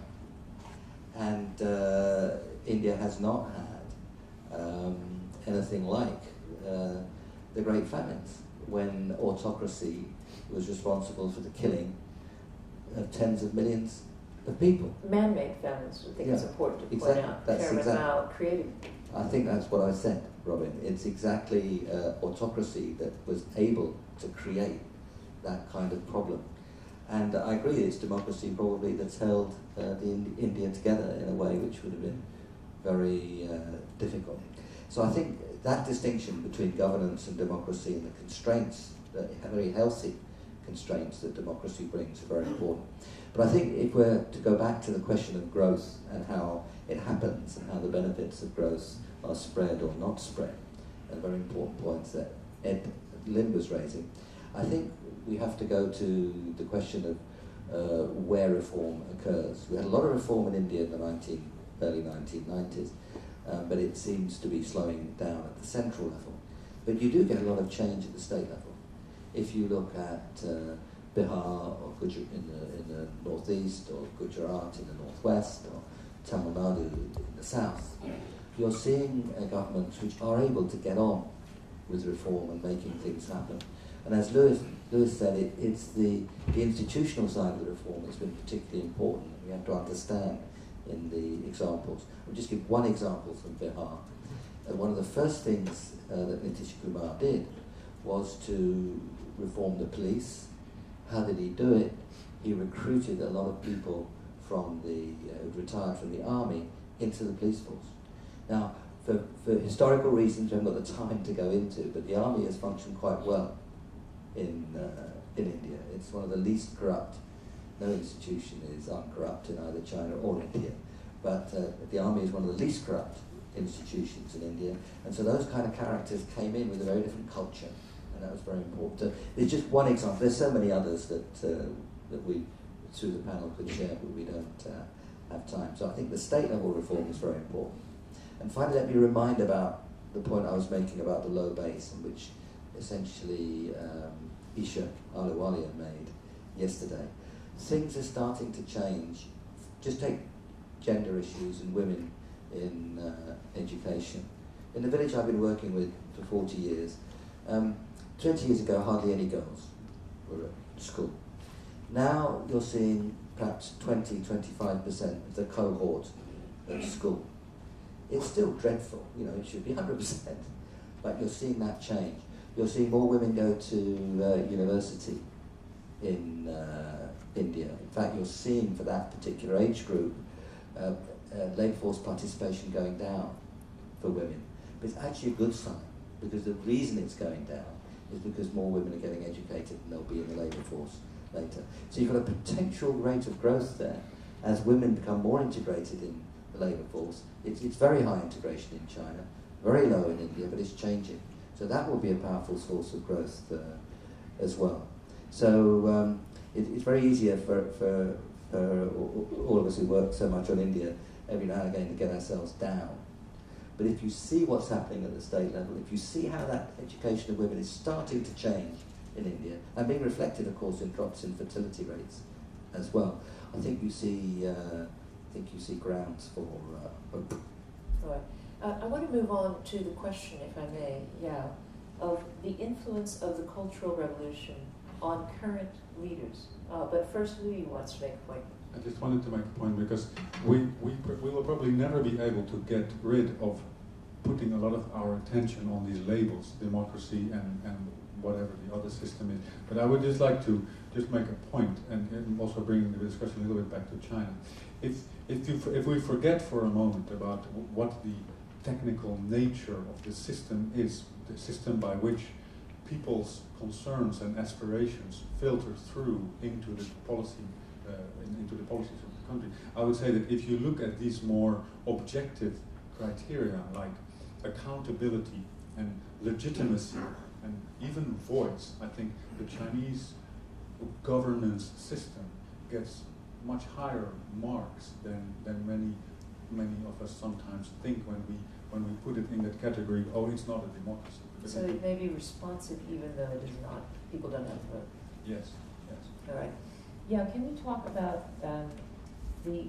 And India has not had anything like the Great Famines, when autocracy was responsible for the killing of tens of millions of people. Man-made famines, I think it's important to point out. Chairman Mao created. I think that's what I said, Robin. It's exactly autocracy that was able to create that kind of problem. And I agree, it's democracy probably that's held India together in a way which would have been very difficult. So I think that distinction between governance and democracy and the constraints, the very healthy constraints that democracy brings, are very important. But I think if we're to go back to the question of growth and how it happens and how the benefits of growth are spread or not spread, and very important points that Ed Lim was raising, I think we have to go to the question of where reform occurs. We had a lot of reform in India in the early 1990s, but it seems to be slowing down at the central level. But you do get a lot of change at the state level. If you look at Bihar or in the northeast, or Gujarat in the northwest, or Tamil Nadu in the south, you're seeing governments which are able to get on with reform and making things happen. And as Lewis said, it's the institutional side of the reform that's been particularly important. We have to understand in the examples. I'll just give one example from Bihar. One of the first things that Nitish Kumar did was to reform the police. How did he do it? He recruited a lot of people from retired from the army into the police force. Now, for historical reasons we haven't got the time to go into, but the army has functioned quite well in India. It's one of the least corrupt. No institution is uncorrupt in either China or India, but the army is one of the least corrupt institutions in India, and so those kind of characters came in with a very different culture, and that was very important. So it's just one example. There's so many others that we, through the panel, could share, but we don't have time. So I think the state level reform is very important. And finally, let me remind about the point I was making about the low base, in which essentially Isha Ahluwalia made yesterday. Things are starting to change. Just take gender issues and women in education. In the village I've been working with for 40 years, 20 years ago hardly any girls were at school. Now you're seeing perhaps 20-25% of the cohort at school. It's still dreadful, you know, it should be 100%, but you're seeing that change. You're seeing more women go to university in India. In fact, you're seeing for that particular age group labour force participation going down for women. But it's actually a good sign, because the reason it's going down is because more women are getting educated and they'll be in the labour force later. So you've got a potential rate of growth there as women become more integrated in the labour force. It's very high integration in China, very low in India, but it's changing. So that will be a powerful source of growth as well. So it's very easier for all of us who work so much on India every now and again to get ourselves down. But if you see what's happening at the state level, if you see how that education of women is starting to change in India, and being reflected, of course, in drops in fertility rates as well, I think you see grounds for hope. All right. I want to move on to the question, if I may, Yao, of the influence of the Cultural Revolution on current leaders. But first, Louis wants to make a point. I just wanted to make a point because we will probably never be able to get rid of putting a lot of our attention on these labels, democracy and whatever the other system is. But I would just like to just make a point and also bring the discussion a little bit back to China. If we forget for a moment about what the technical nature of the system is, the system by which people's concerns and aspirations filter through into the policy, into the policies of the country, I would say that if you look at these more objective criteria like accountability and legitimacy and even voice, I think the Chinese governance system gets much higher marks than many of us sometimes think when we put it in that category. Oh, it's not a democracy. So it may be responsive even though it is not. People don't have a vote. Yes, yes. All right. Yeah, can we talk about the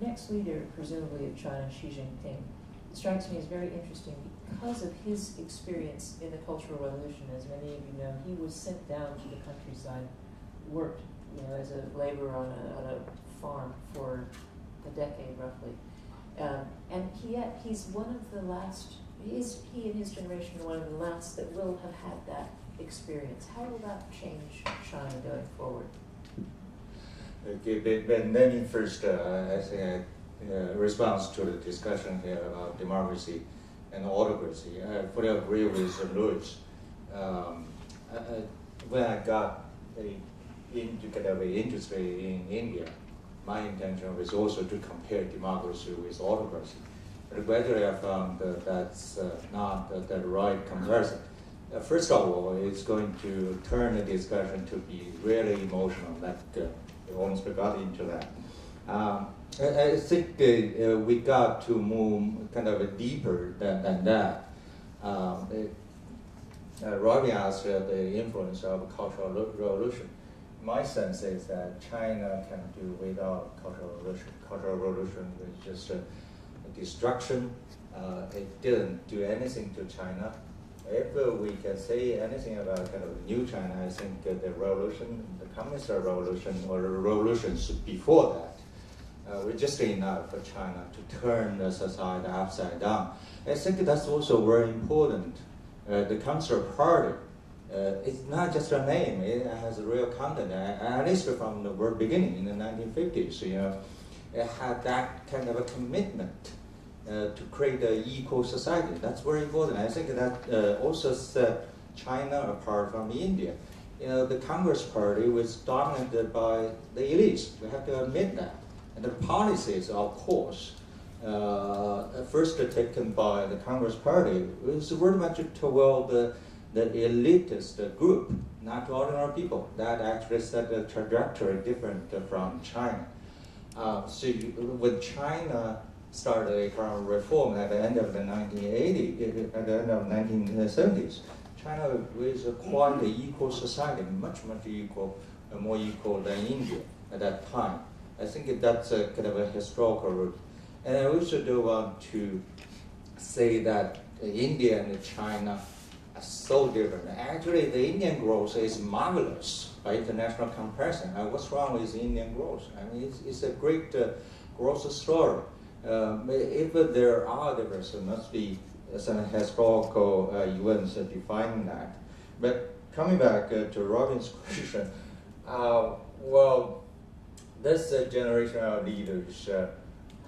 next leader, presumably of China, Xi Jinping? It strikes me as very interesting because of his experience in the Cultural Revolution. As many of you know, he was sent down to the countryside, worked, as a laborer on a farm for a decade roughly, and yet he's one of the last. He and his generation are one of the last that will have had that experience. How will that change China going forward? Okay, but let me first, I think, response to the discussion here about democracy and autocracy. I fully agree with Louis. When I got into kind of interested in India, my intention was also to compare democracy with autocracy. But gradually I found that that's not the right comparison. First of all, it's going to turn the discussion to be really emotional. That we almost got into that. I think we got to move kind of deeper than that. Robin asked the influence of Cultural Revolution. My sense is that China can do without Cultural Revolution. Cultural Revolution was just destruction. It didn't do anything to China. If we can say anything about kind of new China, I think the revolution, the Communist revolution, or the revolutions before that, were just enough for China to turn the society upside down. I think that's also very important. The Communist Party, it's not just a name, it has a real content. At least from the very beginning in the 1950s, it had that kind of a commitment to create an equal society. That's very important. I think that also set China apart from India. The Communist Party was dominated by the elites. We have to admit that. And the policies, of course, first taken by the Communist Party was very much toward the elitist group, not ordinary people. That actually set the trajectory different from China. So when China started economic reform at the end of the 1980s, at the end of 1970s, China was quite an equal society, much equal, more equal than India at that time. I think that's a kind of a historical root. And I also do want to say that India and China are so different. Actually, the Indian growth is marvelous by international comparison. What's wrong with Indian growth? I mean, it's a great growth story. if there are differences, there must be some historical events defining that. But coming back to Robin's question, well, this generation of leaders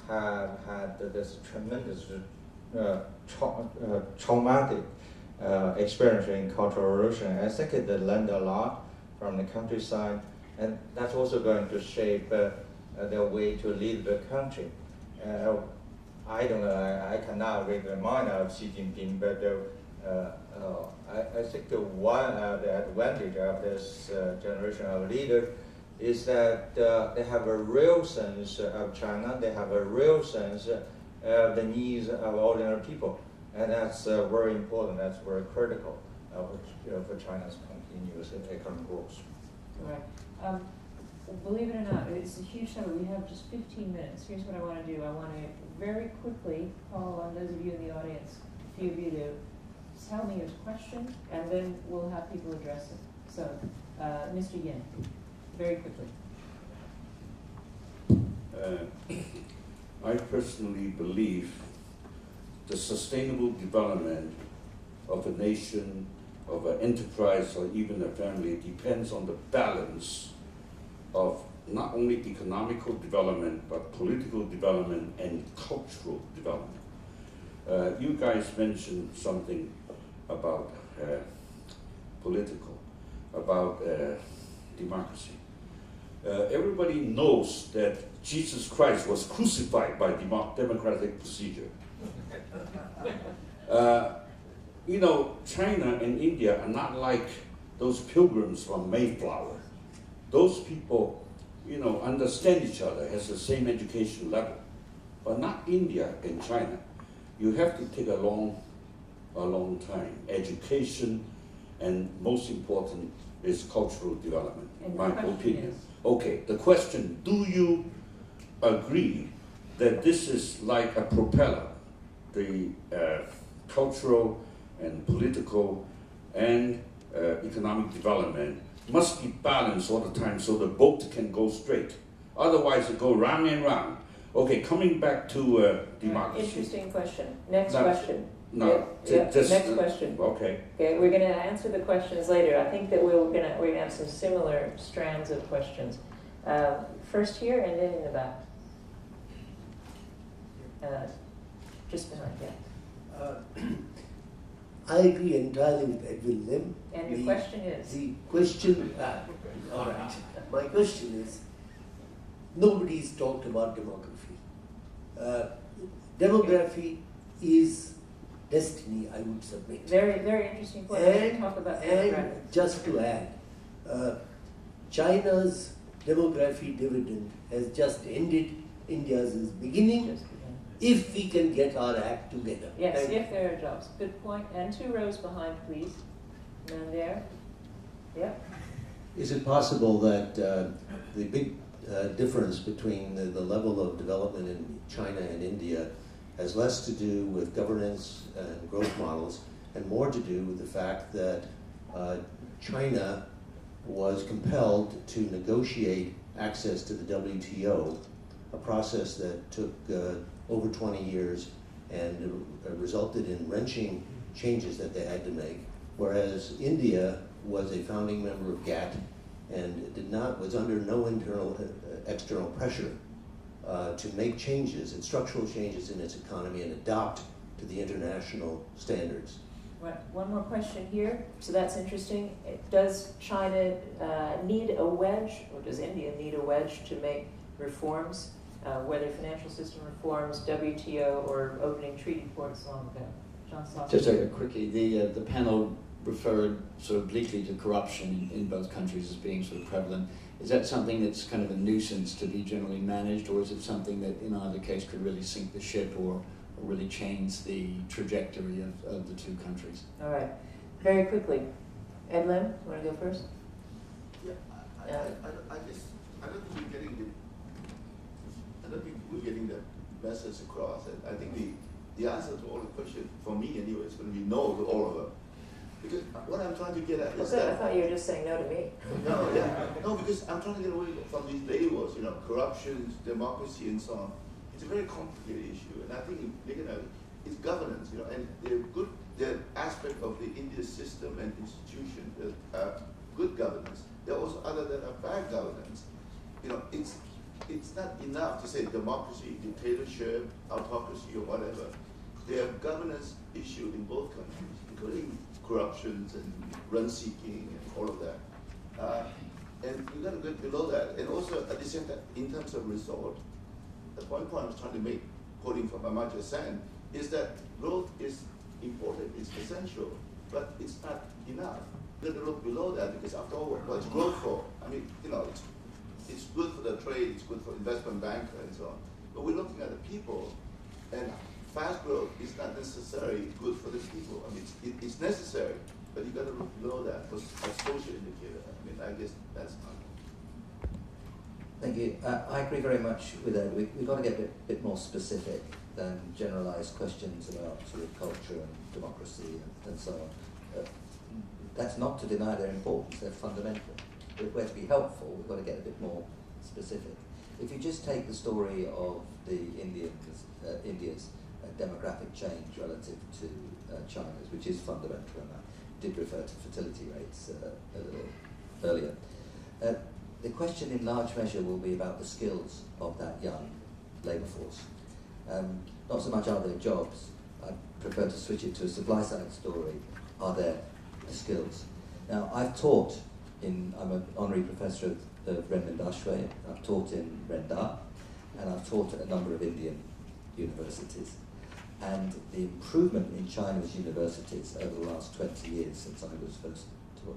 have had this tremendous traumatic experience in Cultural Revolution. I think it learned a lot from the countryside, and that's also going to shape their way to lead the country. I don't know, I cannot read the mind of Xi Jinping, but I think the one the advantage of this generation of leaders is that they have a real sense of China, they have a real sense of the needs of ordinary people. And that's very important, that's very critical for China's continuous economic growth. All right. Believe it or not, it's a huge number. We have just 15 minutes. Here's what I want to do. I want to very quickly call on those of you in the audience, a few of you, to tell me your question, and then we'll have people address it. So, Mr. Yin, very quickly. I personally believe the sustainable development of a nation, of an enterprise, or even a family depends on the balance of not only economical development, but political development and cultural development. You guys mentioned something about political, about democracy. Everybody knows that Jesus Christ was crucified by democratic procedure. You know, China and India are not like those pilgrims from Mayflower. Those people, you know, understand each other, has the same education level, but not India and China. You have to take a long time. Education, and most important is cultural development, in my opinion. Okay, the question, do you agree that this is like a propeller, the cultural and political and economic development must be balanced all the time so the boat can go straight. Otherwise it go round and round. Okay, coming back to democracy. Interesting question. Next question. No, just, next question. Okay. Okay, we're going to answer the questions later. I think that we're going to have some similar strands of questions. First here and then in the back. Just behind, yeah. I agree entirely with Edwin Lim. And your question is? The question, all right. My question is, nobody's talked about demography. Demography is destiny, I would submit. Very, very interesting point. And, talk about and just to add, China's demography dividend has just ended. India's is beginning. If we can get our act together. Yes, if there are jobs. Good point. And 2 rows behind, please. And there. Yep. Is it possible that the big difference between the level of development in China and India has less to do with governance and growth models and more to do with the fact that China was compelled to negotiate access to the WTO, a process that took over 20 years and resulted in wrenching changes that they had to make, whereas India was a founding member of GATT and was under no external pressure to make changes and structural changes in its economy and adopt to the international standards. Right. One more question here. So that's interesting. Does China need a wedge, or does India need a wedge to make reforms? Whether financial system reforms, WTO, or opening treaty ports long ago. John Slaughter. Just quickly, the panel referred sort of obliquely to corruption in both countries as being sort of prevalent. Is that something that's kind of a nuisance to be generally managed, or is it something that in either case could really sink the ship or really change the trajectory of the 2 countries? All right. Very quickly. Ed Lim, you want to go first? Yeah, I don't think we're getting the message across. I think the answer to all the questions, for me anyway, is going to be no to all of them. Because what I'm trying to get at is that... I thought you were just saying no to me. No, yeah. No, because I'm trying to get away from these labels, corruption, democracy, and so on. It's a very complicated issue, and I think it's governance, and the aspect of the Indian system and institution that are good governance. There are also others that are bad governance. It's not enough to say democracy, dictatorship, autocracy, or whatever. There are governance issues in both countries, including corruptions and rent-seeking and all of that. And you got to go below that. And also, at the same time, in terms of result, the one point I was trying to make, quoting from Amartya Sen, is that growth is important, it's essential, but it's not enough. You got to look below that, because after all, what's growth for? I mean, it's good for the trade, it's good for investment banker and so on. But we're looking at the people, and fast growth is not necessarily good for the people. I mean, it's necessary, but you got to look below that for a social indicator. I mean, I guess that's my point. Thank you. I agree very much with that. We've got to get a bit more specific than generalised questions about sort of culture and democracy and so on. That's not to deny their importance, they're fundamental. If we're to be helpful, we've got to get a bit more specific. If you just take the story of the India's demographic change relative to China's, which is fundamental, and I did refer to fertility rates a little earlier. The question in large measure will be about the skills of that young labour force. Not so much are there jobs, I prefer to switch it to a supply side story, are there the skills? Now, I've taught I'm an honorary professor of Renmin Dashwe, I've taught in Renda, and I've taught at a number of Indian universities. And the improvement in China's universities over the last 20 years, since I was first,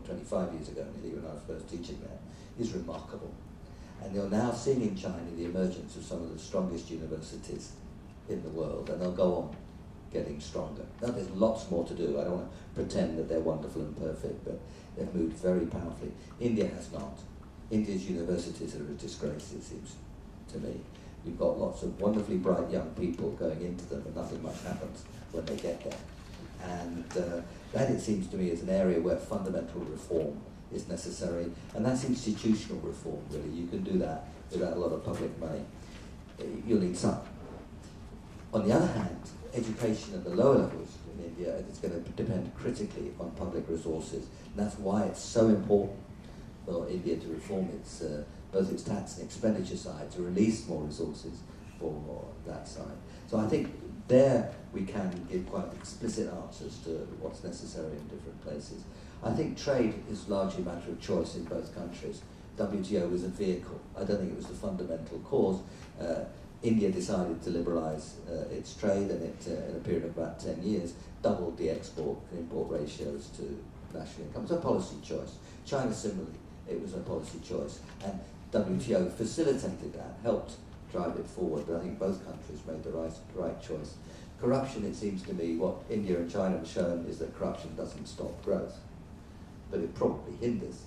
25 years ago nearly, when I was first teaching there, is remarkable. And you're now seeing in China the emergence of some of the strongest universities in the world, and they'll go on getting stronger. Now, there's lots more to do. I don't want to pretend that they're wonderful and perfect, but they've moved very powerfully. India has not. India's universities are a disgrace, it seems to me. You've got lots of wonderfully bright young people going into them, and nothing much happens when they get there. And that, it seems to me, is an area where fundamental reform is necessary, and that's institutional reform, really. You can do that without a lot of public money. You'll need some. On the other hand, education at the lower levels in India is going to depend critically on public resources, and that's why it's so important for India to reform its both its tax and expenditure side, to release more resources for that side. So I think there we can give quite explicit answers to what's necessary in different places. I think trade is largely a matter of choice in both countries. WTO was a vehicle. I don't think it was the fundamental cause. India decided to liberalise its trade, and it, in a period of about 10 years, doubled the export and import ratios to national income. It's a policy choice. China, similarly, it was a policy choice. And WTO facilitated that, helped drive it forward, but I think both countries made the right choice. Corruption, it seems to me, what India and China have shown is that corruption doesn't stop growth, but it probably hinders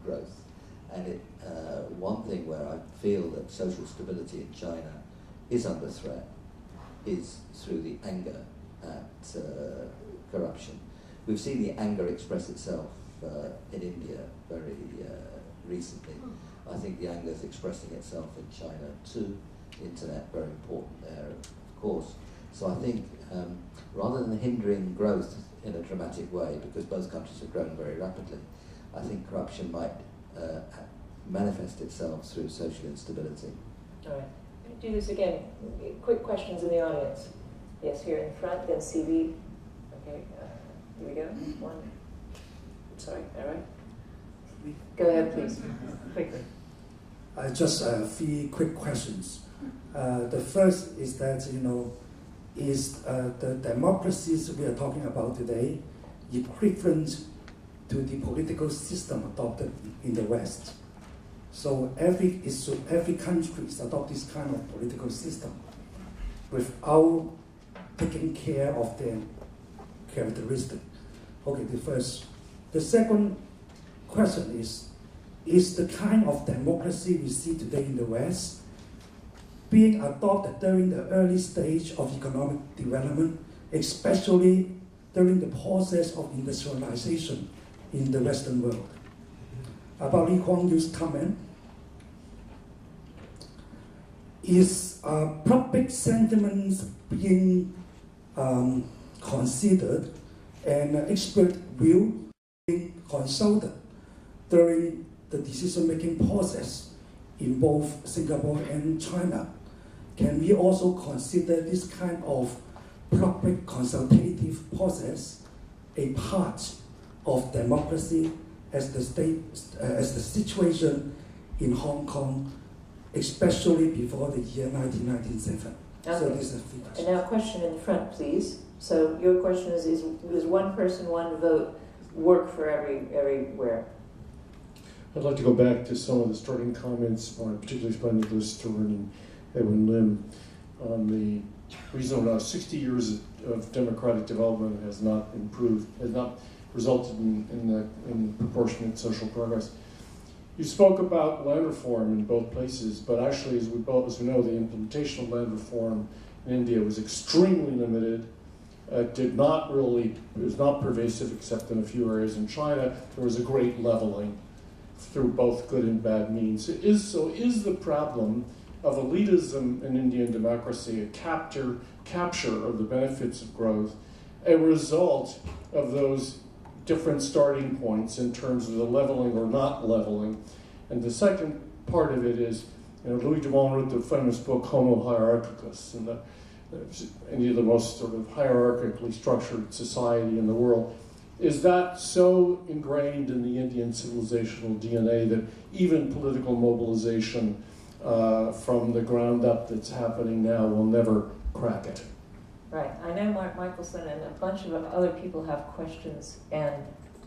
growth. And one thing where I feel that social stability in China is under threat is through the anger at corruption. We've seen the anger express itself in India very recently. I think the anger is expressing itself in China too. Internet, very important there, of course. So I think rather than hindering growth in a dramatic way, because both countries have grown very rapidly, I think corruption might manifest itself through social instability. All right. Do this again. Quick questions in the audience. Yes, here in front, then CV. Okay, here we go. One. Sorry, all right. Go ahead, please. Quickly. Just 3 quick questions. The first is that, is the democracies we are talking about today equivalent to the political system adopted in the West? So every country adopt this kind of political system without taking care of their characteristic. Okay, the first. The second question is the kind of democracy we see today in the West being adopted during the early stage of economic development, especially during the process of industrialization in the Western world? About Lee Kuan Yew's comment, is public sentiments being considered and expert view being consulted during the decision-making process in both Singapore and China? Can we also consider this kind of public consultative process a part of democracy as the situation in Hong Kong, especially before the year 1997? Okay. So this is a few And questions. now a question in the front, please. So your question is does one person, one vote work for everywhere? I'd like to go back to some of the starting comments, particularly by Nicholas Stern and Edwin Lim, on the reason why 60 years of democratic development has not improved, has not resulted in proportionate social progress. You spoke about land reform in both places, but actually, as we know, the implementation of land reform in India was extremely limited. It was not pervasive except in a few areas. In China, there was a great leveling through both good and bad means. Is the problem of elitism in Indian democracy a capture of the benefits of growth a result of those different starting points in terms of the leveling or not leveling? And the second part of it is, Louis Dumont wrote the famous book Homo Hierarchicus, and India, the most sort of hierarchically structured society in the world. Is that so ingrained in the Indian civilizational DNA that even political mobilization from the ground up that's happening now will never crack it? Right. I know Mark Michelson and a bunch of other people have questions, and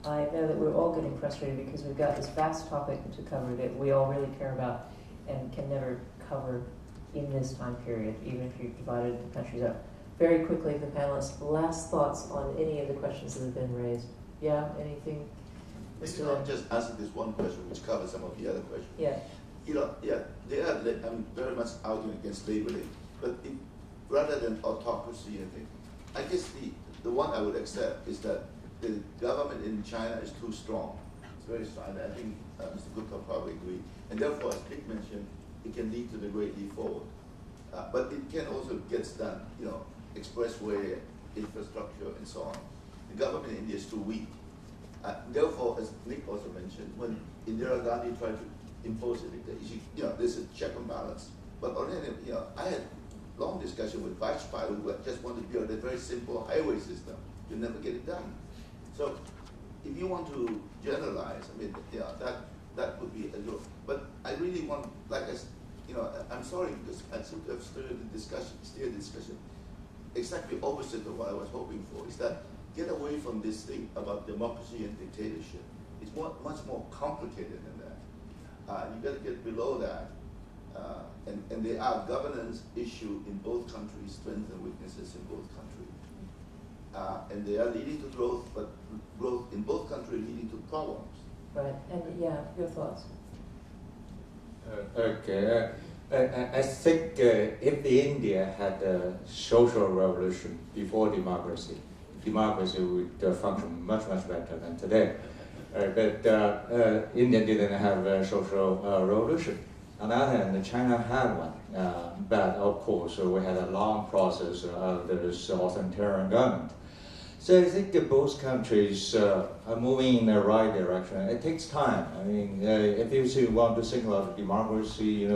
I know that we're all getting frustrated because we've got this vast topic to cover that we all really care about and can never cover in this time period, even if you've divided the countries up. Very quickly, the panelists, last thoughts on any of the questions that have been raised. Yeah, anything? Maybe I'll just answer this one question, which covers some of the other questions. Yeah. I'm very much arguing against labeling, but rather than autocracy, I guess the one I would accept is that the government in China is too strong. It's very strong, and I think Mr. Gupta probably agree. And therefore, as Nick mentioned, it can lead to the Great Leap Forward. But it can also get done, expressway, infrastructure, and so on. The government in India is too weak. Therefore, as Nick also mentioned, when Indira Gandhi tried to impose it, there's a check and balance. But on the other hand, I had long discussion with Vajpayee, who just wanted to build a very simple highway system. You never get it done. So, if you want to generalize, that would be a joke. But I really want, I'm sorry because I seem to have steered the discussion exactly opposite of what I was hoping for. Is that get away from this thing about democracy and dictatorship. It's much more complicated than that. You got to get below that. And there are governance issues in both countries, strengths and weaknesses in both countries. And they are leading to growth, but growth in both countries leading to problems. Right, and your thoughts? Okay. I think if India had a social revolution before democracy would function much better than today. But India didn't have a social revolution. On the other hand, China had one. But of course, we had a long process of this authoritarian government. So I think that both countries are moving in the right direction. It takes time. If you want to think about democracy, you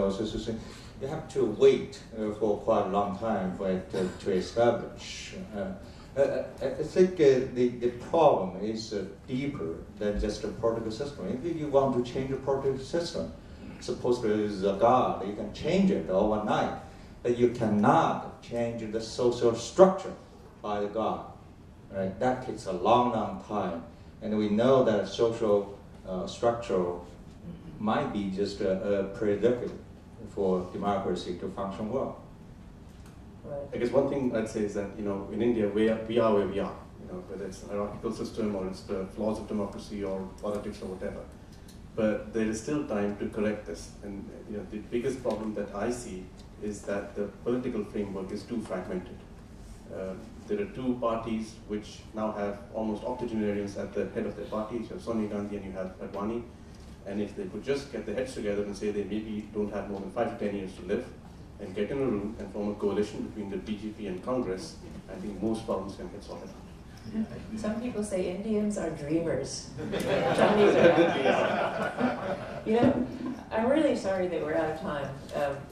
have to wait for quite a long time for it to establish. I think the problem is deeper than just a political system. If you want to change the political system, suppose there is a God, you can change it overnight, but you cannot change the social structure by the God. Right? That takes a long time, and we know that social structure might be just a prerequisite for democracy to function well. Right. I guess one thing I'd say is that in India we are where we are. Whether it's an hierarchical system or it's the flaws of democracy or politics or whatever. But there is still time to correct this. And the biggest problem that I see is that the political framework is too fragmented. There are two parties which now have almost octogenarians at the head of their parties. You have Sonia Gandhi and you have Advani. And if they could just get their heads together and say they maybe don't have more than 5 to 10 years to live, and get in a room and form a coalition between the BJP and Congress, I think most problems can get sorted out. Some people say Indians are dreamers. Chinese are not. You know, I'm really sorry that we're out of time,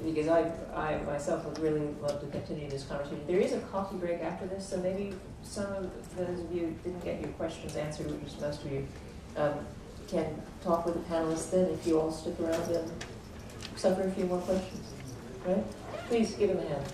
because I myself would really love to continue this conversation. There is a coffee break after this, so maybe some of those of you didn't get your questions answered, which is most of you, can talk with the panelists then if you all stick around and suffer a few more questions. Right? Please give them a hand.